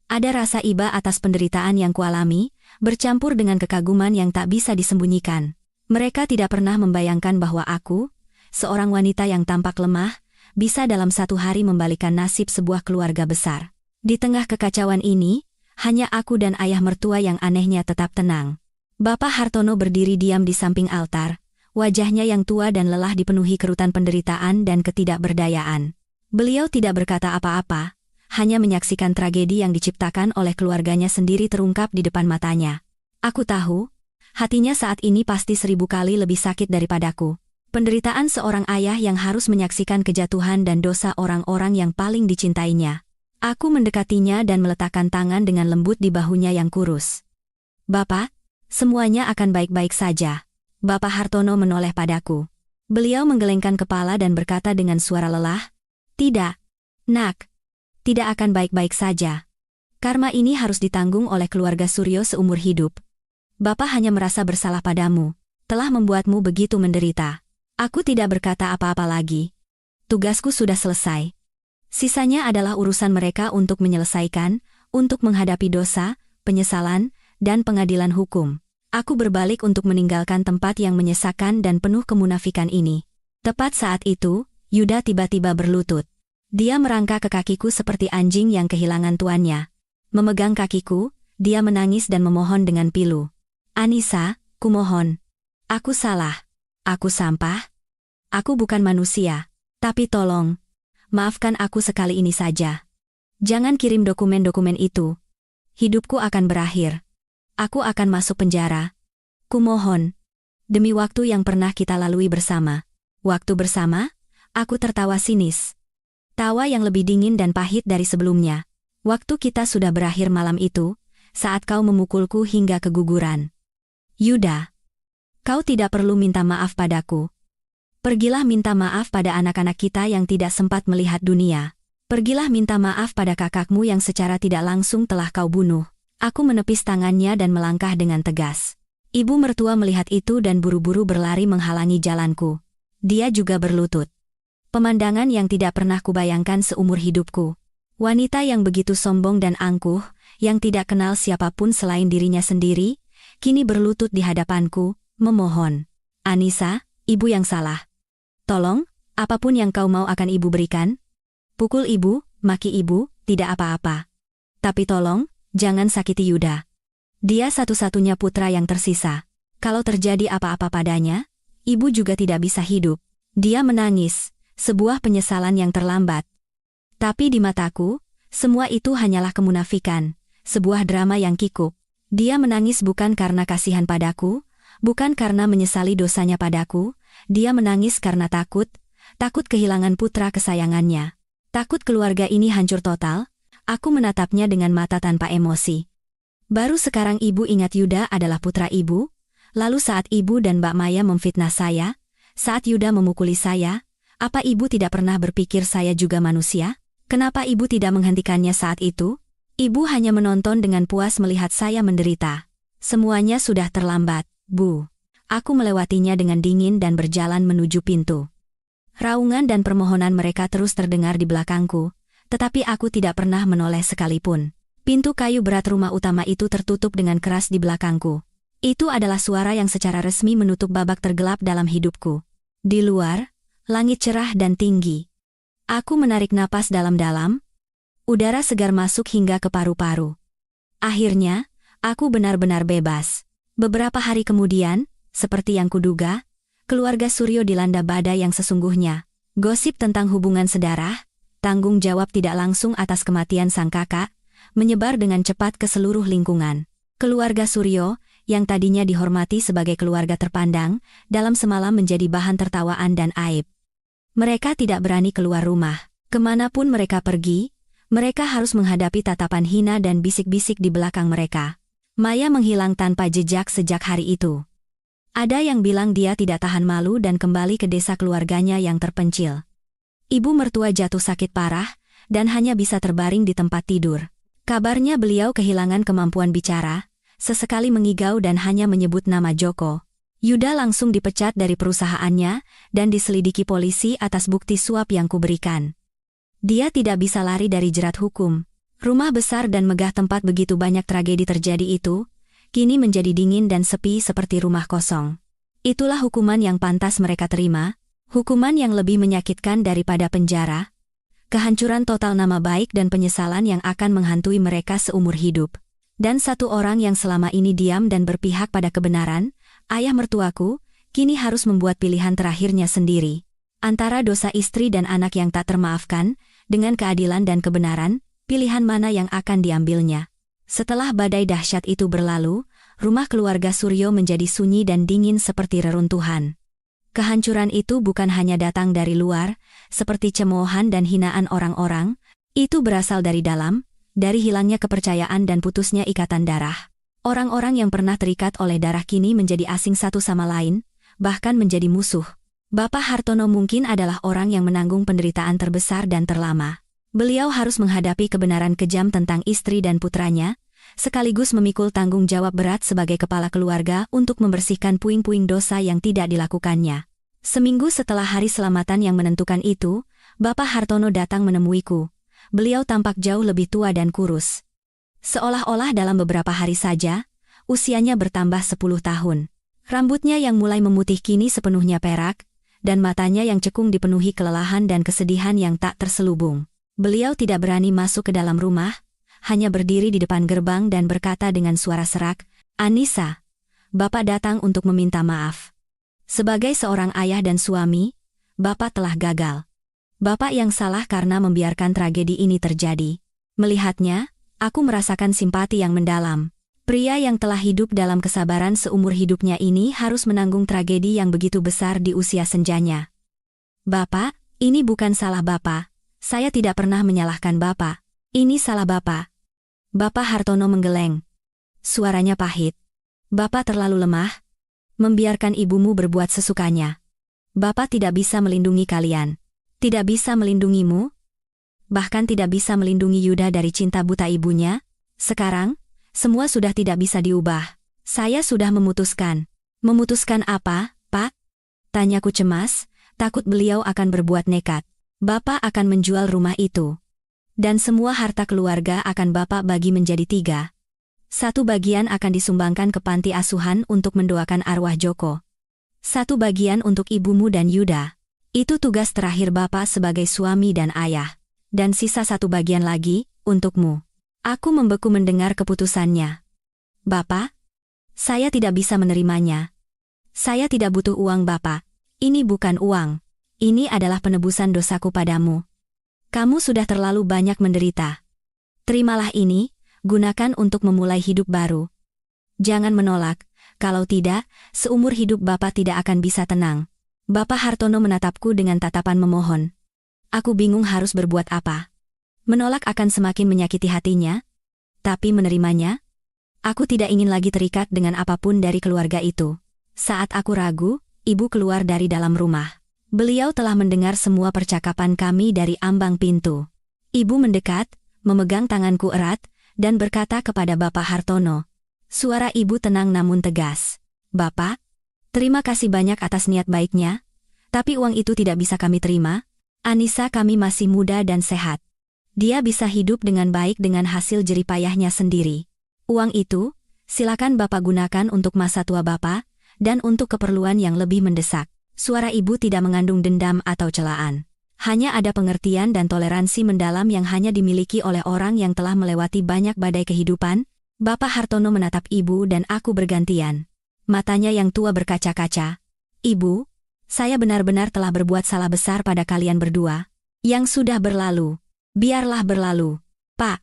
Ada rasa iba atas penderitaan yang kualami, bercampur dengan kekaguman yang tak bisa disembunyikan. Mereka tidak pernah membayangkan bahwa aku, seorang wanita yang tampak lemah, bisa dalam satu hari membalikan nasib sebuah keluarga besar. Di tengah kekacauan ini, hanya aku dan ayah mertua yang anehnya tetap tenang. Bapak Hartono berdiri diam di samping altar, wajahnya yang tua dan lelah dipenuhi kerutan penderitaan dan ketidakberdayaan. Beliau tidak berkata apa-apa, hanya menyaksikan tragedi yang diciptakan oleh keluarganya sendiri terungkap di depan matanya. Aku tahu, hatinya saat ini pasti 1000 kali lebih sakit daripadaku. Penderitaan seorang ayah yang harus menyaksikan kejatuhan dan dosa orang-orang yang paling dicintainya. Aku mendekatinya dan meletakkan tangan dengan lembut di bahunya yang kurus. Bapak, semuanya akan baik-baik saja. Bapak Hartono menoleh padaku. Beliau menggelengkan kepala dan berkata dengan suara lelah, "Tidak, Nak. Tidak akan baik-baik saja. Karma ini harus ditanggung oleh keluarga Suryo seumur hidup. Bapak hanya merasa bersalah padamu, telah membuatmu begitu menderita." Aku tidak berkata apa-apa lagi. Tugasku sudah selesai. Sisanya adalah urusan mereka untuk menyelesaikan, untuk menghadapi dosa, penyesalan, dan pengadilan hukum. Aku berbalik untuk meninggalkan tempat yang menyesakan dan penuh kemunafikan ini. Tepat saat itu, Yuda tiba-tiba berlutut. Dia merangkak ke kakiku seperti anjing yang kehilangan tuannya. Memegang kakiku, dia menangis dan memohon dengan pilu. "Anissa, kumohon. Aku salah. Aku sampah. Aku bukan manusia. Tapi tolong, maafkan aku sekali ini saja. Jangan kirim dokumen-dokumen itu. Hidupku akan berakhir. Aku akan masuk penjara. Kumohon." Demi waktu yang pernah kita lalui bersama. Waktu bersama, aku tertawa sinis. Tawa yang lebih dingin dan pahit dari sebelumnya. Waktu kita sudah berakhir malam itu, saat kau memukulku hingga keguguran. Yuda, kau tidak perlu minta maaf padaku. Pergilah minta maaf pada anak-anak kita yang tidak sempat melihat dunia. Pergilah minta maaf pada kakakmu yang secara tidak langsung telah kau bunuh. Aku menepis tangannya dan melangkah dengan tegas. Ibu mertua melihat itu dan buru-buru berlari menghalangi jalanku. Dia juga berlutut. Pemandangan yang tidak pernah kubayangkan seumur hidupku. Wanita yang begitu sombong dan angkuh, yang tidak kenal siapapun selain dirinya sendiri, kini berlutut di hadapanku, memohon. Anissa, ibu yang salah. Tolong, apapun yang kau mau akan ibu berikan. Pukul ibu, maki ibu, tidak apa-apa. Tapi tolong, jangan sakiti Yuda. Dia satu-satunya putra yang tersisa. Kalau terjadi apa-apa padanya, ibu juga tidak bisa hidup. Dia menangis, sebuah penyesalan yang terlambat. Tapi di mataku, semua itu hanyalah kemunafikan, sebuah drama yang kikuk. Dia menangis bukan karena kasihan padaku, bukan karena menyesali dosanya padaku, dia menangis karena takut kehilangan putra kesayangannya. Takut keluarga ini hancur total. Aku menatapnya dengan mata tanpa emosi. Baru sekarang ibu ingat Yuda adalah putra ibu, lalu saat ibu dan Mbak Maya memfitnah saya, saat Yuda memukuli saya, apa ibu tidak pernah berpikir saya juga manusia? Kenapa ibu tidak menghentikannya saat itu? Ibu hanya menonton dengan puas melihat saya menderita. Semuanya sudah terlambat, Bu. Aku melewatinya dengan dingin dan berjalan menuju pintu. Raungan dan permohonan mereka terus terdengar di belakangku, tetapi aku tidak pernah menoleh sekalipun. Pintu kayu berat rumah utama itu tertutup dengan keras di belakangku. Itu adalah suara yang secara resmi menutup babak tergelap dalam hidupku. Di luar, langit cerah dan tinggi. Aku menarik napas dalam-dalam. Udara segar masuk hingga ke paru-paru. Akhirnya, aku benar-benar bebas. Beberapa hari kemudian, seperti yang kuduga, keluarga Suryo dilanda badai yang sesungguhnya. Gosip tentang hubungan sedarah, tanggung jawab tidak langsung atas kematian sang kakak, menyebar dengan cepat ke seluruh lingkungan. Keluarga Suryo, yang tadinya dihormati sebagai keluarga terpandang, dalam semalam menjadi bahan tertawaan dan aib. Mereka tidak berani keluar rumah. Kemanapun mereka pergi, mereka harus menghadapi tatapan hina dan bisik-bisik di belakang mereka. Maya menghilang tanpa jejak sejak hari itu. Ada yang bilang dia tidak tahan malu dan kembali ke desa keluarganya yang terpencil. Ibu mertua jatuh sakit parah, dan hanya bisa terbaring di tempat tidur. Kabarnya beliau kehilangan kemampuan bicara, sesekali mengigau dan hanya menyebut nama Joko. Yuda langsung dipecat dari perusahaannya, dan diselidiki polisi atas bukti suap yang kuberikan. Dia tidak bisa lari dari jerat hukum. Rumah besar dan megah tempat begitu banyak tragedi terjadi itu, kini menjadi dingin dan sepi seperti rumah kosong. Itulah hukuman yang pantas mereka terima, hukuman yang lebih menyakitkan daripada penjara, kehancuran total nama baik dan penyesalan yang akan menghantui mereka seumur hidup. Dan satu orang yang selama ini diam dan berpihak pada kebenaran, ayah mertuaku, kini harus membuat pilihan terakhirnya sendiri. Antara dosa istri dan anak yang tak termaafkan, dengan keadilan dan kebenaran, pilihan mana yang akan diambilnya. Setelah badai dahsyat itu berlalu, rumah keluarga Suryo menjadi sunyi dan dingin seperti reruntuhan. Kehancuran itu bukan hanya datang dari luar, seperti cemoohan dan hinaan orang-orang, itu berasal dari dalam, dari hilangnya kepercayaan dan putusnya ikatan darah. Orang-orang yang pernah terikat oleh darah kini menjadi asing satu sama lain, bahkan menjadi musuh. Bapak Hartono mungkin adalah orang yang menanggung penderitaan terbesar dan terlama. Beliau harus menghadapi kebenaran kejam tentang istri dan putranya, sekaligus memikul tanggung jawab berat sebagai kepala keluarga untuk membersihkan puing-puing dosa yang tidak dilakukannya. Seminggu setelah hari selamatan yang menentukan itu, Bapak Hartono datang menemuiku. Beliau tampak jauh lebih tua dan kurus. Seolah-olah dalam beberapa hari saja, usianya bertambah 10 tahun. Rambutnya yang mulai memutih kini sepenuhnya perak, dan matanya yang cekung dipenuhi kelelahan dan kesedihan yang tak terselubung. Beliau tidak berani masuk ke dalam rumah, hanya berdiri di depan gerbang dan berkata dengan suara serak, "Anissa, Bapak datang untuk meminta maaf. Sebagai seorang ayah dan suami, Bapak telah gagal. Bapak yang salah karena membiarkan tragedi ini terjadi." Melihatnya, aku merasakan simpati yang mendalam. Pria yang telah hidup dalam kesabaran seumur hidupnya ini harus menanggung tragedi yang begitu besar di usia senjanya. Bapak, ini bukan salah Bapak. Saya tidak pernah menyalahkan Bapak. Ini salah Bapak. Bapak Hartono menggeleng. Suaranya pahit. Bapak terlalu lemah. Membiarkan ibumu berbuat sesukanya. Bapak tidak bisa melindungi kalian. Tidak bisa melindungimu. Bahkan tidak bisa melindungi Yuda dari cinta buta ibunya. Sekarang, semua sudah tidak bisa diubah. Saya sudah memutuskan. Memutuskan apa, Pak? Tanyaku cemas, takut beliau akan berbuat nekat. Bapak akan menjual rumah itu. Dan semua harta keluarga akan Bapak bagi menjadi 3. 1 bagian akan disumbangkan ke panti asuhan untuk mendoakan arwah Joko. 1 bagian untuk ibumu dan Yuda. Itu tugas terakhir Bapak sebagai suami dan ayah. Dan sisa 1 bagian lagi, untukmu. Aku membeku mendengar keputusannya. Bapak, saya tidak bisa menerimanya. Saya tidak butuh uang Bapak. Ini bukan uang. Ini adalah penebusan dosaku padamu. Kamu sudah terlalu banyak menderita. Terimalah ini, gunakan untuk memulai hidup baru. Jangan menolak, kalau tidak, seumur hidup Bapak tidak akan bisa tenang. Bapak Hartono menatapku dengan tatapan memohon. Aku bingung harus berbuat apa. Menolak akan semakin menyakiti hatinya, tapi menerimanya? Aku tidak ingin lagi terikat dengan apapun dari keluarga itu. Saat aku ragu, ibu keluar dari dalam rumah. Beliau telah mendengar semua percakapan kami dari ambang pintu. Ibu mendekat, memegang tanganku erat, dan berkata kepada Bapak Hartono. Suara ibu tenang namun tegas. Bapak, terima kasih banyak atas niat baiknya, tapi uang itu tidak bisa kami terima. Anissa kami masih muda dan sehat. Dia bisa hidup dengan baik dengan hasil jeripayahnya sendiri. Uang itu, silakan Bapak gunakan untuk masa tua Bapak, dan untuk keperluan yang lebih mendesak. Suara ibu tidak mengandung dendam atau celaan. Hanya ada pengertian dan toleransi mendalam yang hanya dimiliki oleh orang yang telah melewati banyak badai kehidupan. Bapak Hartono menatap ibu dan aku bergantian. Matanya yang tua berkaca-kaca. Ibu, saya benar-benar telah berbuat salah besar pada kalian berdua. Yang sudah berlalu. Biarlah berlalu. Pak,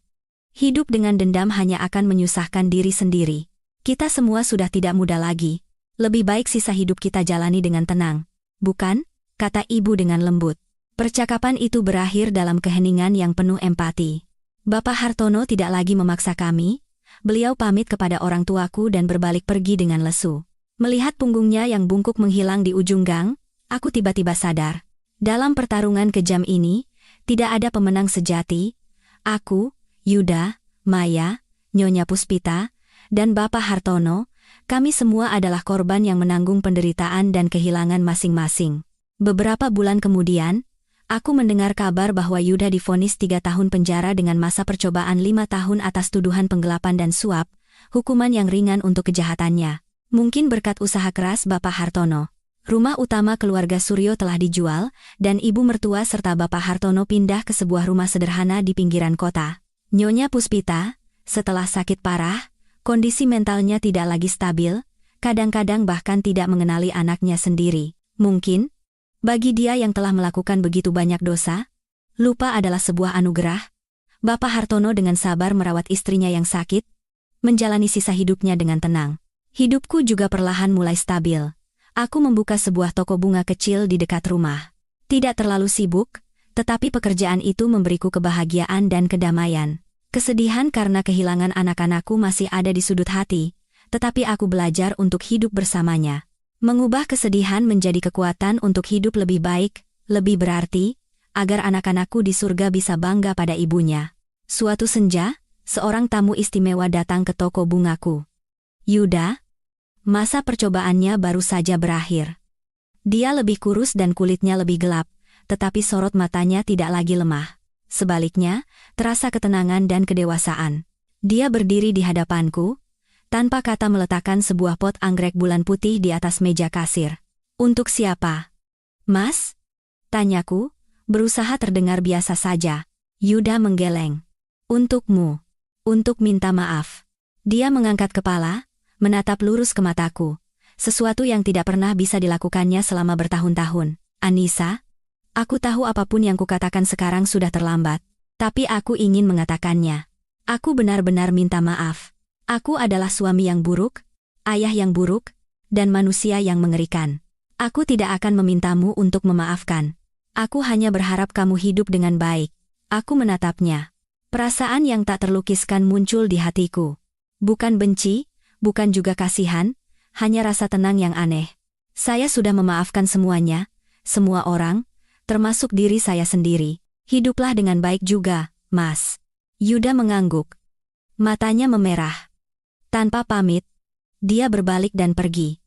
hidup dengan dendam hanya akan menyusahkan diri sendiri. Kita semua sudah tidak muda lagi. Lebih baik sisa hidup kita jalani dengan tenang. Bukan? Kata ibu dengan lembut. Percakapan itu berakhir dalam keheningan yang penuh empati. Bapak Hartono tidak lagi memaksa kami. Beliau pamit kepada orang tuaku dan berbalik pergi dengan lesu. Melihat punggungnya yang bungkuk menghilang di ujung gang, aku tiba-tiba sadar. Dalam pertarungan kejam ini, tidak ada pemenang sejati. Aku, Yuda, Maya, Nyonya Puspita, dan Bapak Hartono, kami semua adalah korban yang menanggung penderitaan dan kehilangan masing-masing. Beberapa bulan kemudian, aku mendengar kabar bahwa Yuda divonis 3 tahun penjara dengan masa percobaan 5 tahun atas tuduhan penggelapan dan suap, hukuman yang ringan untuk kejahatannya. Mungkin berkat usaha keras Bapak Hartono. Rumah utama keluarga Suryo telah dijual, dan ibu mertua serta Bapak Hartono pindah ke sebuah rumah sederhana di pinggiran kota. Nyonya Puspita, setelah sakit parah, kondisi mentalnya tidak lagi stabil, kadang-kadang bahkan tidak mengenali anaknya sendiri. Mungkin, bagi dia yang telah melakukan begitu banyak dosa, lupa adalah sebuah anugerah. Bapak Hartono dengan sabar merawat istrinya yang sakit, menjalani sisa hidupnya dengan tenang. Hidupku juga perlahan mulai stabil. Aku membuka sebuah toko bunga kecil di dekat rumah. Tidak terlalu sibuk, tetapi pekerjaan itu memberiku kebahagiaan dan kedamaian. Kesedihan karena kehilangan anak-anakku masih ada di sudut hati, tetapi aku belajar untuk hidup bersamanya. Mengubah kesedihan menjadi kekuatan untuk hidup lebih baik, lebih berarti, agar anak-anakku di surga bisa bangga pada ibunya. Suatu senja, seorang tamu istimewa datang ke toko bungaku. Yuda, masa percobaannya baru saja berakhir. Dia lebih kurus dan kulitnya lebih gelap, tetapi sorot matanya tidak lagi lemah. Sebaliknya, terasa ketenangan dan kedewasaan. Dia berdiri di hadapanku, tanpa kata meletakkan sebuah pot anggrek bulan putih di atas meja kasir. Untuk siapa? Mas? Tanyaku, berusaha terdengar biasa saja. Yuda menggeleng. Untukmu. Untuk minta maaf. Dia mengangkat kepala, menatap lurus ke mataku. Sesuatu yang tidak pernah bisa dilakukannya selama bertahun-tahun. Anissa, aku tahu apapun yang kukatakan sekarang sudah terlambat. Tapi aku ingin mengatakannya. Aku benar-benar minta maaf. Aku adalah suami yang buruk, ayah yang buruk, dan manusia yang mengerikan. Aku tidak akan memintamu untuk memaafkan. Aku hanya berharap kamu hidup dengan baik. Aku menatapnya. Perasaan yang tak terlukiskan muncul di hatiku. Bukan benci, bukan juga kasihan, hanya rasa tenang yang aneh. Saya sudah memaafkan semuanya, semua orang, termasuk diri saya sendiri. Hiduplah dengan baik juga, Mas. Yuda mengangguk. Matanya memerah. Tanpa pamit, dia berbalik dan pergi.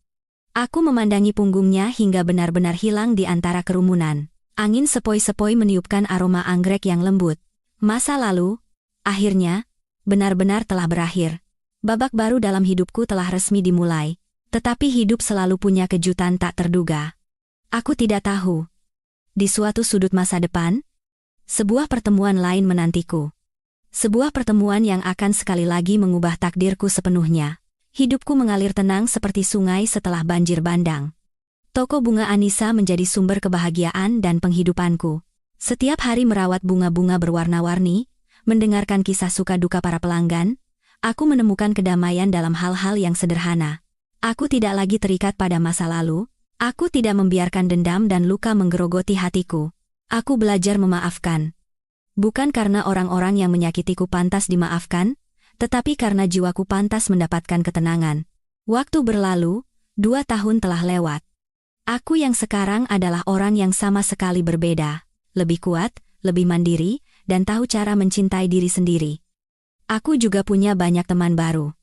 Aku memandangi punggungnya hingga benar-benar hilang di antara kerumunan. Angin sepoi-sepoi meniupkan aroma anggrek yang lembut. Masa lalu, akhirnya, benar-benar telah berakhir. Babak baru dalam hidupku telah resmi dimulai. Tetapi hidup selalu punya kejutan tak terduga. Aku tidak tahu. Di suatu sudut masa depan, sebuah pertemuan lain menantiku. Sebuah pertemuan yang akan sekali lagi mengubah takdirku sepenuhnya. Hidupku mengalir tenang seperti sungai setelah banjir bandang. Toko bunga Anissa menjadi sumber kebahagiaan dan penghidupanku. Setiap hari merawat bunga-bunga berwarna-warni, mendengarkan kisah suka duka para pelanggan, aku menemukan kedamaian dalam hal-hal yang sederhana. Aku tidak lagi terikat pada masa lalu, aku tidak membiarkan dendam dan luka menggerogoti hatiku. Aku belajar memaafkan. Bukan karena orang-orang yang menyakitiku pantas dimaafkan, tetapi karena jiwaku pantas mendapatkan ketenangan. Waktu berlalu, 2 tahun telah lewat. Aku yang sekarang adalah orang yang sama sekali berbeda, lebih kuat, lebih mandiri, dan tahu cara mencintai diri sendiri. Aku juga punya banyak teman baru.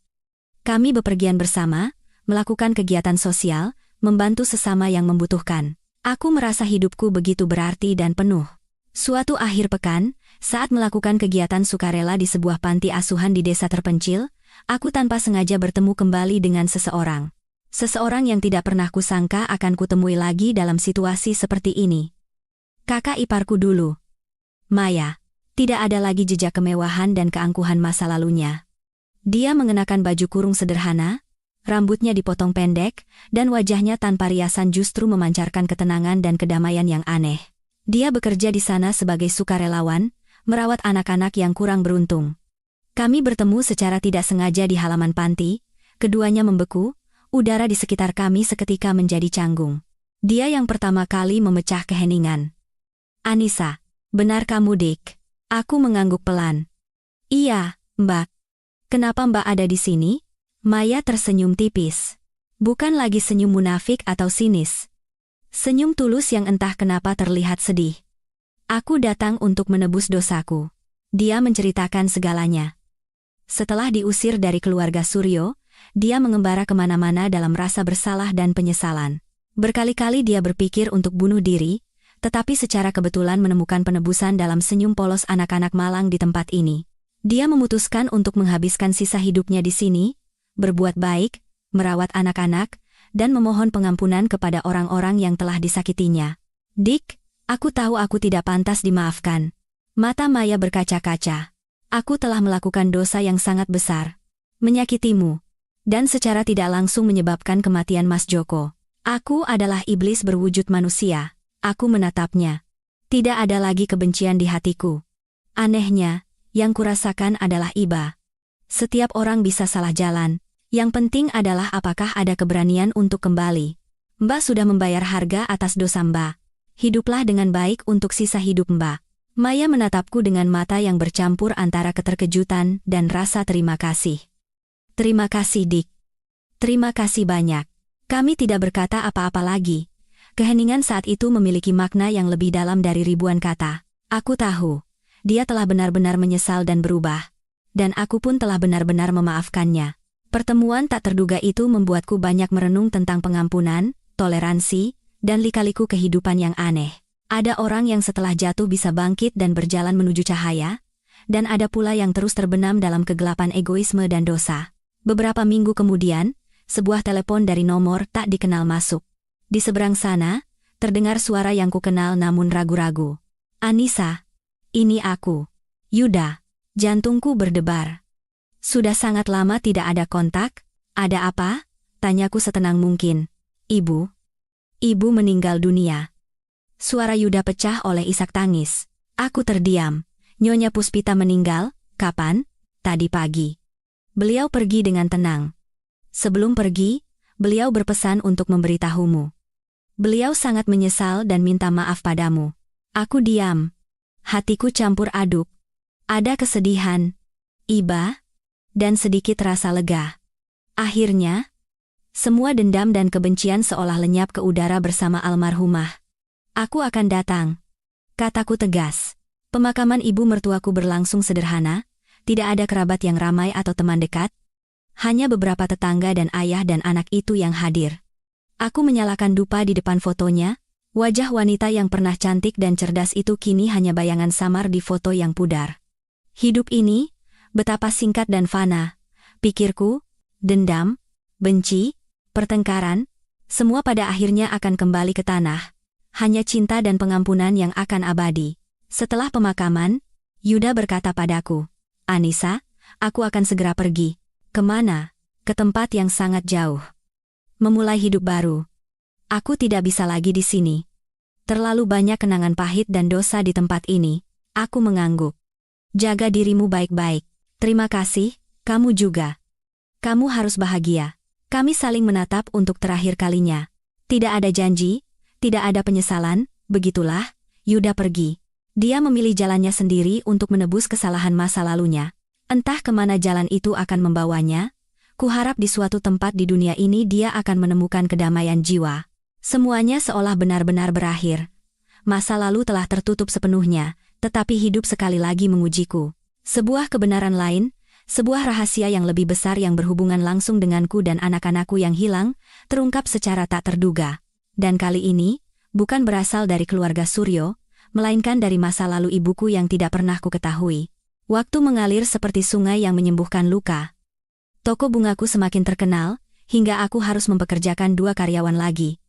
Kami bepergian bersama, melakukan kegiatan sosial, membantu sesama yang membutuhkan. Aku merasa hidupku begitu berarti dan penuh. Suatu akhir pekan, saat melakukan kegiatan sukarela di sebuah panti asuhan di desa terpencil, aku tanpa sengaja bertemu kembali dengan seseorang. Seseorang yang tidak pernah kusangka akan kutemui lagi dalam situasi seperti ini. Kakak iparku dulu. Maya. Tidak ada lagi jejak kemewahan dan keangkuhan masa lalunya. Dia mengenakan baju kurung sederhana, rambutnya dipotong pendek, dan wajahnya tanpa riasan justru memancarkan ketenangan dan kedamaian yang aneh. Dia bekerja di sana sebagai sukarelawan, merawat anak-anak yang kurang beruntung. Kami bertemu secara tidak sengaja di halaman panti, keduanya membeku, udara di sekitar kami seketika menjadi canggung. Dia yang pertama kali memecah keheningan. Anissa, benar kamu Dik? Aku mengangguk pelan. Iya, Mbak. Kenapa Mbak ada di sini? Maya tersenyum tipis. Bukan lagi senyum munafik atau sinis. Senyum tulus yang entah kenapa terlihat sedih. Aku datang untuk menebus dosaku. Dia menceritakan segalanya. Setelah diusir dari keluarga Suryo, dia mengembara kemana-mana dalam rasa bersalah dan penyesalan. Berkali-kali dia berpikir untuk bunuh diri, tetapi secara kebetulan menemukan penebusan dalam senyum polos anak-anak malang di tempat ini. Dia memutuskan untuk menghabiskan sisa hidupnya di sini, berbuat baik, merawat anak-anak, dan memohon pengampunan kepada orang-orang yang telah disakitinya. Dik, aku tahu aku tidak pantas dimaafkan. Mata Maya berkaca-kaca. Aku telah melakukan dosa yang sangat besar. Menyakitimu. Dan secara tidak langsung menyebabkan kematian Mas Joko. Aku adalah iblis berwujud manusia. Aku menatapnya. Tidak ada lagi kebencian di hatiku. Anehnya, yang kurasakan adalah iba. Setiap orang bisa salah jalan. Yang penting adalah apakah ada keberanian untuk kembali. Mbak sudah membayar harga atas dosa Mbak. Hiduplah dengan baik untuk sisa hidup Mbak. Maya menatapku dengan mata yang bercampur antara keterkejutan dan rasa terima kasih. Terima kasih Dik. Terima kasih banyak. Kami tidak berkata apa-apa lagi. Keheningan saat itu memiliki makna yang lebih dalam dari ribuan kata. Aku tahu, dia telah benar-benar menyesal dan berubah. Dan aku pun telah benar-benar memaafkannya. Pertemuan tak terduga itu membuatku banyak merenung tentang pengampunan, toleransi, dan lika-liku kehidupan yang aneh. Ada orang yang setelah jatuh bisa bangkit dan berjalan menuju cahaya, dan ada pula yang terus terbenam dalam kegelapan egoisme dan dosa. Beberapa minggu kemudian, sebuah telepon dari nomor tak dikenal masuk. Di seberang sana, terdengar suara yang kukenal namun ragu-ragu. Anissa, ini aku. Yuda, jantungku berdebar. Sudah sangat lama tidak ada kontak. Ada apa? Tanyaku setenang mungkin. Ibu. Ibu meninggal dunia. Suara Yuda pecah oleh isak tangis. Aku terdiam. Nyonya Puspita meninggal, kapan? Tadi pagi. Beliau pergi dengan tenang. Sebelum pergi, beliau berpesan untuk memberitahumu. Beliau sangat menyesal dan minta maaf padamu. Aku diam. Hatiku campur aduk. Ada kesedihan, iba, dan sedikit rasa lega. Akhirnya, semua dendam dan kebencian seolah lenyap ke udara bersama almarhumah. Aku akan datang. Kataku tegas. Pemakaman ibu mertuaku berlangsung sederhana, tidak ada kerabat yang ramai atau teman dekat, hanya beberapa tetangga dan ayah dan anak itu yang hadir. Aku menyalakan dupa di depan fotonya, wajah wanita yang pernah cantik dan cerdas itu kini hanya bayangan samar di foto yang pudar. Hidup ini, betapa singkat dan fana, pikirku, dendam, benci, pertengkaran, semua pada akhirnya akan kembali ke tanah. Hanya cinta dan pengampunan yang akan abadi. Setelah pemakaman, Yuda berkata padaku, Anissa, aku akan segera pergi. Kemana? Ke tempat yang sangat jauh. Memulai hidup baru. Aku tidak bisa lagi di sini. Terlalu banyak kenangan pahit dan dosa di tempat ini. Aku mengangguk. Jaga dirimu baik-baik. Terima kasih, kamu juga. Kamu harus bahagia. Kami saling menatap untuk terakhir kalinya. Tidak ada janji, tidak ada penyesalan, begitulah, Yuda pergi. Dia memilih jalannya sendiri untuk menebus kesalahan masa lalunya. Entah kemana jalan itu akan membawanya. Kuharap di suatu tempat di dunia ini dia akan menemukan kedamaian jiwa. Semuanya seolah benar-benar berakhir. Masa lalu telah tertutup sepenuhnya, tetapi hidup sekali lagi mengujiku. Sebuah kebenaran lain, sebuah rahasia yang lebih besar yang berhubungan langsung denganku dan anak-anakku yang hilang, terungkap secara tak terduga. Dan kali ini, bukan berasal dari keluarga Suryo, melainkan dari masa lalu ibuku yang tidak pernah ku ketahui. Waktu mengalir seperti sungai yang menyembuhkan luka. Toko bungaku semakin terkenal, hingga aku harus mempekerjakan 2 karyawan lagi.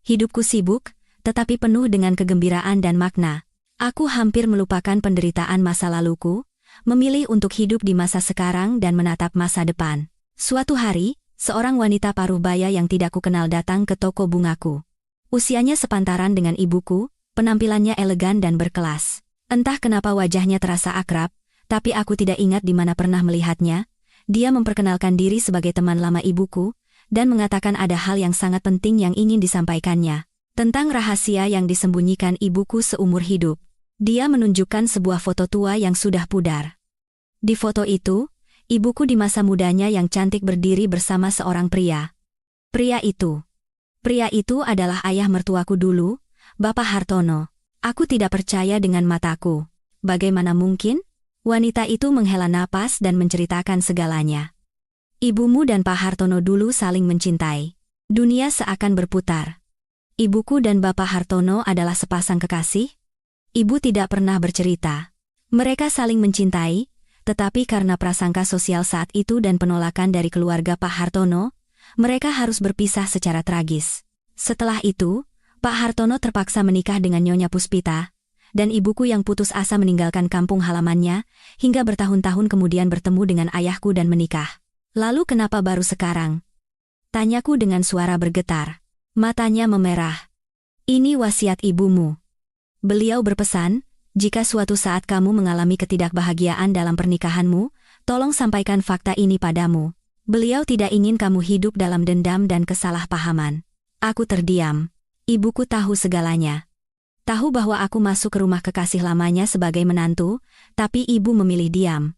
Hidupku sibuk, tetapi penuh dengan kegembiraan dan makna. Aku hampir melupakan penderitaan masa laluku, memilih untuk hidup di masa sekarang dan menatap masa depan. Suatu hari, seorang wanita paruh baya yang tidak kukenal datang ke toko bungaku. Usianya sepantaran dengan ibuku, penampilannya elegan dan berkelas. Entah kenapa wajahnya terasa akrab, tapi aku tidak ingat di mana pernah melihatnya. Dia memperkenalkan diri sebagai teman lama ibuku, dan mengatakan ada hal yang sangat penting yang ingin disampaikannya. Tentang rahasia yang disembunyikan ibuku seumur hidup. Dia menunjukkan sebuah foto tua yang sudah pudar. Di foto itu, ibuku di masa mudanya yang cantik berdiri bersama seorang pria. Pria itu adalah ayah mertuaku dulu, Bapak Hartono. Aku tidak percaya dengan mataku. Bagaimana mungkin? Wanita itu menghela napas dan menceritakan segalanya. Ibumu dan Pak Hartono dulu saling mencintai. Dunia seakan berputar. Ibuku dan Bapak Hartono adalah sepasang kekasih. Ibu tidak pernah bercerita. Mereka saling mencintai, tetapi karena prasangka sosial saat itu dan penolakan dari keluarga Pak Hartono, mereka harus berpisah secara tragis. Setelah itu, Pak Hartono terpaksa menikah dengan Nyonya Puspita, dan ibuku yang putus asa meninggalkan kampung halamannya, hingga bertahun-tahun kemudian bertemu dengan ayahku dan menikah. Lalu kenapa baru sekarang? Tanyaku dengan suara bergetar. Matanya memerah. Ini wasiat ibumu. Beliau berpesan, jika suatu saat kamu mengalami ketidakbahagiaan dalam pernikahanmu, tolong sampaikan fakta ini padamu. Beliau tidak ingin kamu hidup dalam dendam dan kesalahpahaman. Aku terdiam. Ibuku tahu segalanya. Tahu bahwa aku masuk ke rumah kekasih lamanya sebagai menantu, tapi ibu memilih diam.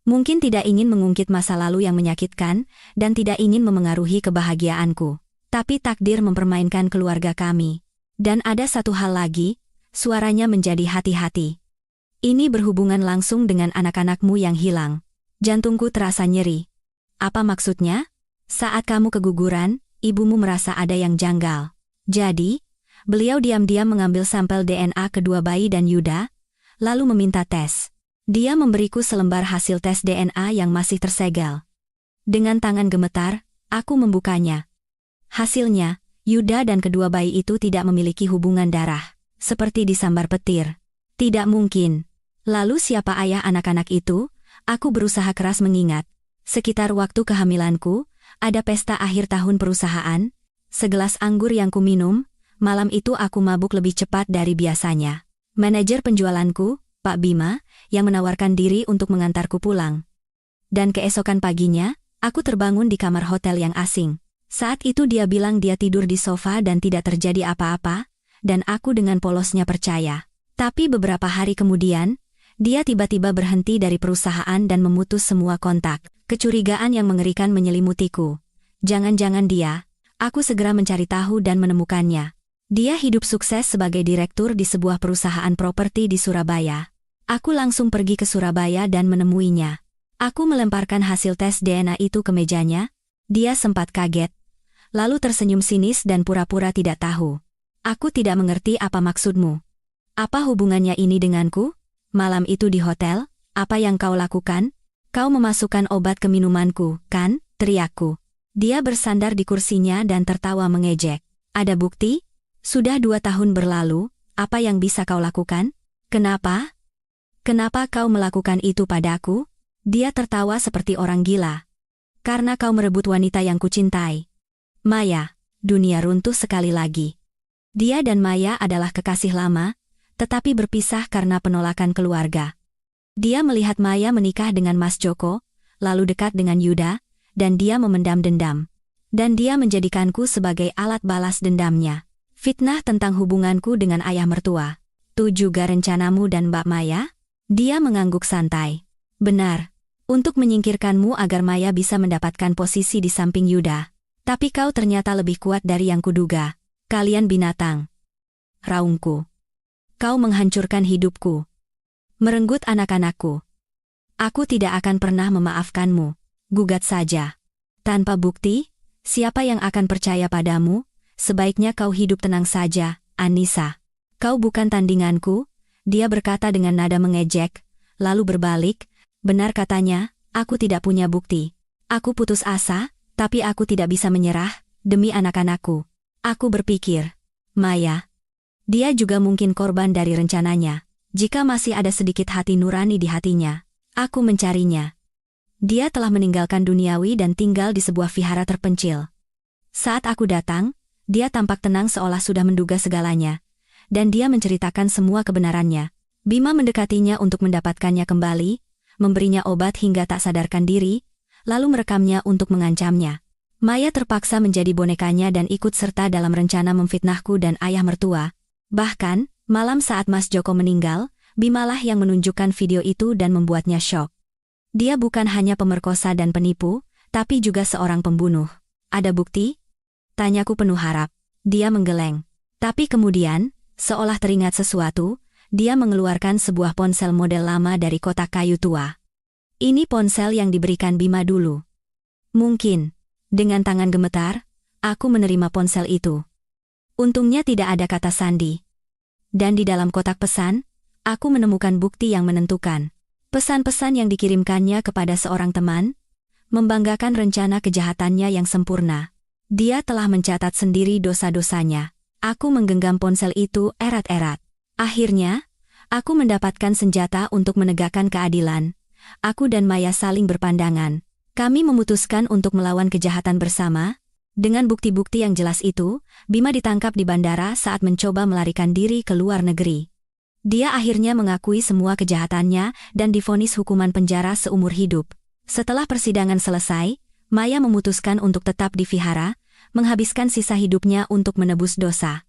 Mungkin tidak ingin mengungkit masa lalu yang menyakitkan, dan tidak ingin memengaruhi kebahagiaanku. Tapi takdir mempermainkan keluarga kami. Dan ada satu hal lagi, suaranya menjadi hati-hati. Ini berhubungan langsung dengan anak-anakmu yang hilang. Jantungku terasa nyeri. Apa maksudnya? Saat kamu keguguran, ibumu merasa ada yang janggal. Jadi, beliau diam-diam mengambil sampel DNA kedua bayi dan Yuda, lalu meminta tes. Dia memberiku selembar hasil tes DNA yang masih tersegel. Dengan tangan gemetar, aku membukanya. Hasilnya, Yuda dan kedua bayi itu tidak memiliki hubungan darah, seperti disambar petir. Tidak mungkin. Lalu siapa ayah anak-anak itu? Aku berusaha keras mengingat. Sekitar waktu kehamilanku, ada pesta akhir tahun perusahaan, segelas anggur yang kuminum, malam itu aku mabuk lebih cepat dari biasanya. Manajer penjualanku, Pak Bima, yang menawarkan diri untuk mengantarku pulang. Dan keesokan paginya, aku terbangun di kamar hotel yang asing. Saat itu dia bilang dia tidur di sofa dan tidak terjadi apa-apa, dan aku dengan polosnya percaya. Tapi beberapa hari kemudian, dia tiba-tiba berhenti dari perusahaan dan memutus semua kontak. Kecurigaan yang mengerikan menyelimutiku. Jangan-jangan dia. Aku segera mencari tahu dan menemukannya. Dia hidup sukses sebagai direktur di sebuah perusahaan properti di Surabaya. Aku langsung pergi ke Surabaya dan menemuinya. Aku melemparkan hasil tes DNA itu ke mejanya. Dia sempat kaget, lalu tersenyum sinis dan pura-pura tidak tahu. Aku tidak mengerti apa maksudmu. Apa hubungannya ini denganku? Malam itu di hotel, apa yang kau lakukan? Kau memasukkan obat ke minumanku, kan? Teriakku. Dia bersandar di kursinya dan tertawa mengejek. Ada bukti? Sudah 2 tahun berlalu, apa yang bisa kau lakukan? Kenapa? Kenapa kau melakukan itu padaku? Dia tertawa seperti orang gila. Karena kau merebut wanita yang kucintai. Maya, dunia runtuh sekali lagi. Dia dan Maya adalah kekasih lama, tetapi berpisah karena penolakan keluarga. Dia melihat Maya menikah dengan Mas Joko, lalu dekat dengan Yuda, dan dia memendam dendam. Dan dia menjadikanku sebagai alat balas dendamnya. Fitnah tentang hubunganku dengan ayah mertua. Itu juga rencanamu dan Mbak Maya? Dia mengangguk santai. Benar. Untuk menyingkirkanmu agar Maya bisa mendapatkan posisi di samping Yuda. Tapi kau ternyata lebih kuat dari yang kuduga. Kalian binatang. Raungku. Kau menghancurkan hidupku. Merenggut anak-anakku. Aku tidak akan pernah memaafkanmu. Gugat saja. Tanpa bukti, siapa yang akan percaya padamu? Sebaiknya kau hidup tenang saja, Anissa. Kau bukan tandinganku, dia berkata dengan nada mengejek, lalu berbalik. Benar katanya, aku tidak punya bukti. Aku putus asa, tapi aku tidak bisa menyerah, demi anak-anakku. Aku berpikir, Maya. Dia juga mungkin korban dari rencananya. Jika masih ada sedikit hati nurani di hatinya, aku mencarinya. Dia telah meninggalkan duniawi dan tinggal di sebuah vihara terpencil. Saat aku datang, dia tampak tenang seolah sudah menduga segalanya. Dan dia menceritakan semua kebenarannya. Bima mendekatinya untuk mendapatkannya kembali, memberinya obat hingga tak sadarkan diri, lalu merekamnya untuk mengancamnya. Maya terpaksa menjadi bonekanya dan ikut serta dalam rencana memfitnahku dan ayah mertua. Bahkan, malam saat Mas Joko meninggal, Bimalah yang menunjukkan video itu dan membuatnya syok. Dia bukan hanya pemerkosa dan penipu, tapi juga seorang pembunuh. Ada bukti? Tanyaku penuh harap. Dia menggeleng. Tapi kemudian, seolah teringat sesuatu, dia mengeluarkan sebuah ponsel model lama dari kotak kayu tua. Ini ponsel yang diberikan Bima dulu. Mungkin. Dengan tangan gemetar, aku menerima ponsel itu. Untungnya tidak ada kata sandi. Dan di dalam kotak pesan, aku menemukan bukti yang menentukan. Pesan-pesan yang dikirimkannya kepada seorang teman, membanggakan rencana kejahatannya yang sempurna. Dia telah mencatat sendiri dosa-dosanya. Aku menggenggam ponsel itu erat-erat. Akhirnya, aku mendapatkan senjata untuk menegakkan keadilan. Aku dan Maya saling berpandangan. Kami memutuskan untuk melawan kejahatan bersama. Dengan bukti-bukti yang jelas itu, Bima ditangkap di bandara saat mencoba melarikan diri ke luar negeri. Dia akhirnya mengakui semua kejahatannya dan divonis hukuman penjara seumur hidup. Setelah persidangan selesai, Maya memutuskan untuk tetap di vihara, menghabiskan sisa hidupnya untuk menebus dosa.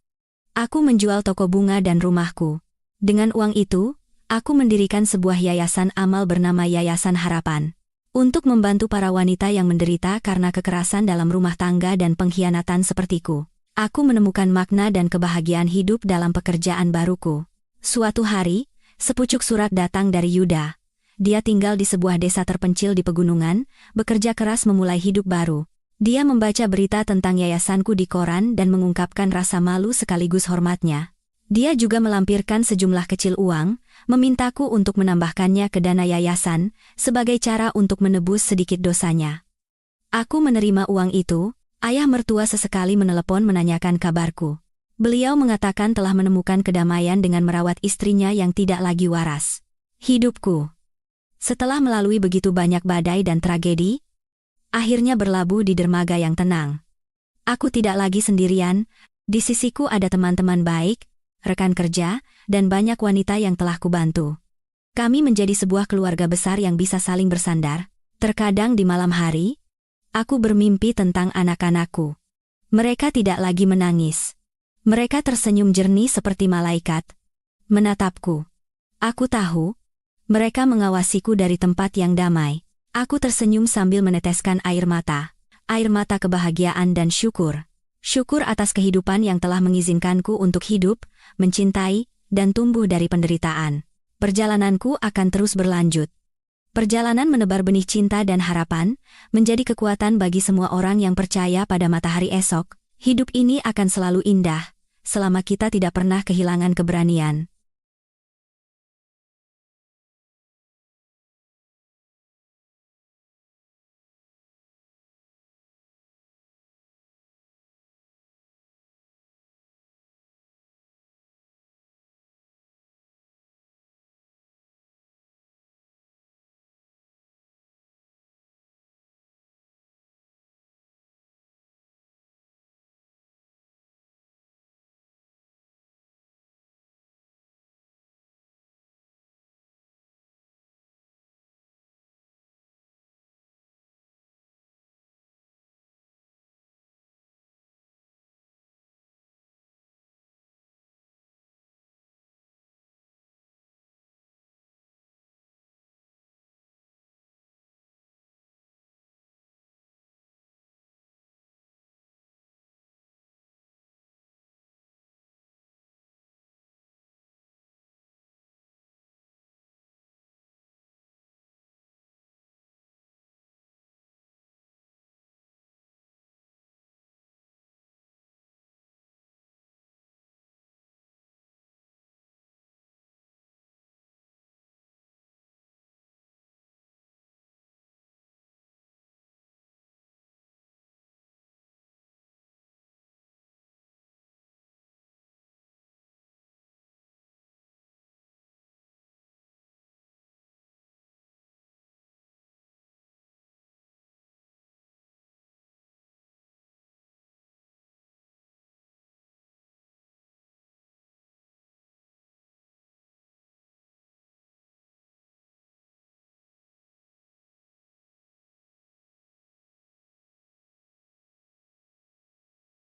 Aku menjual toko bunga dan rumahku. Dengan uang itu, aku mendirikan sebuah yayasan amal bernama Yayasan Harapan. Untuk membantu para wanita yang menderita karena kekerasan dalam rumah tangga dan pengkhianatan sepertiku. Aku menemukan makna dan kebahagiaan hidup dalam pekerjaan baruku. Suatu hari, sepucuk surat datang dari Yuda. Dia tinggal di sebuah desa terpencil di pegunungan, bekerja keras memulai hidup baru. Dia membaca berita tentang yayasanku di koran dan mengungkapkan rasa malu sekaligus hormatnya. Dia juga melampirkan sejumlah kecil uang, memintaku untuk menambahkannya ke dana yayasan, sebagai cara untuk menebus sedikit dosanya. Aku menerima uang itu, ayah mertua sesekali menelepon menanyakan kabarku. Beliau mengatakan telah menemukan kedamaian dengan merawat istrinya yang tidak lagi waras. Hidupku, setelah melalui begitu banyak badai dan tragedi, akhirnya berlabuh di dermaga yang tenang. Aku tidak lagi sendirian, di sisiku ada teman-teman baik, rekan kerja, dan banyak wanita yang telah kubantu. Kami menjadi sebuah keluarga besar yang bisa saling bersandar. Terkadang di malam hari, aku bermimpi tentang anak-anakku. Mereka tidak lagi menangis. Mereka tersenyum jernih seperti malaikat, menatapku. Aku tahu, mereka mengawasiku dari tempat yang damai. Aku tersenyum sambil meneteskan air mata kebahagiaan dan syukur. Syukur atas kehidupan yang telah mengizinkanku untuk hidup, mencintai, dan tumbuh dari penderitaan. Perjalananku akan terus berlanjut. Perjalanan menebar benih cinta dan harapan, menjadi kekuatan bagi semua orang yang percaya pada matahari esok. Hidup ini akan selalu indah, selama kita tidak pernah kehilangan keberanian.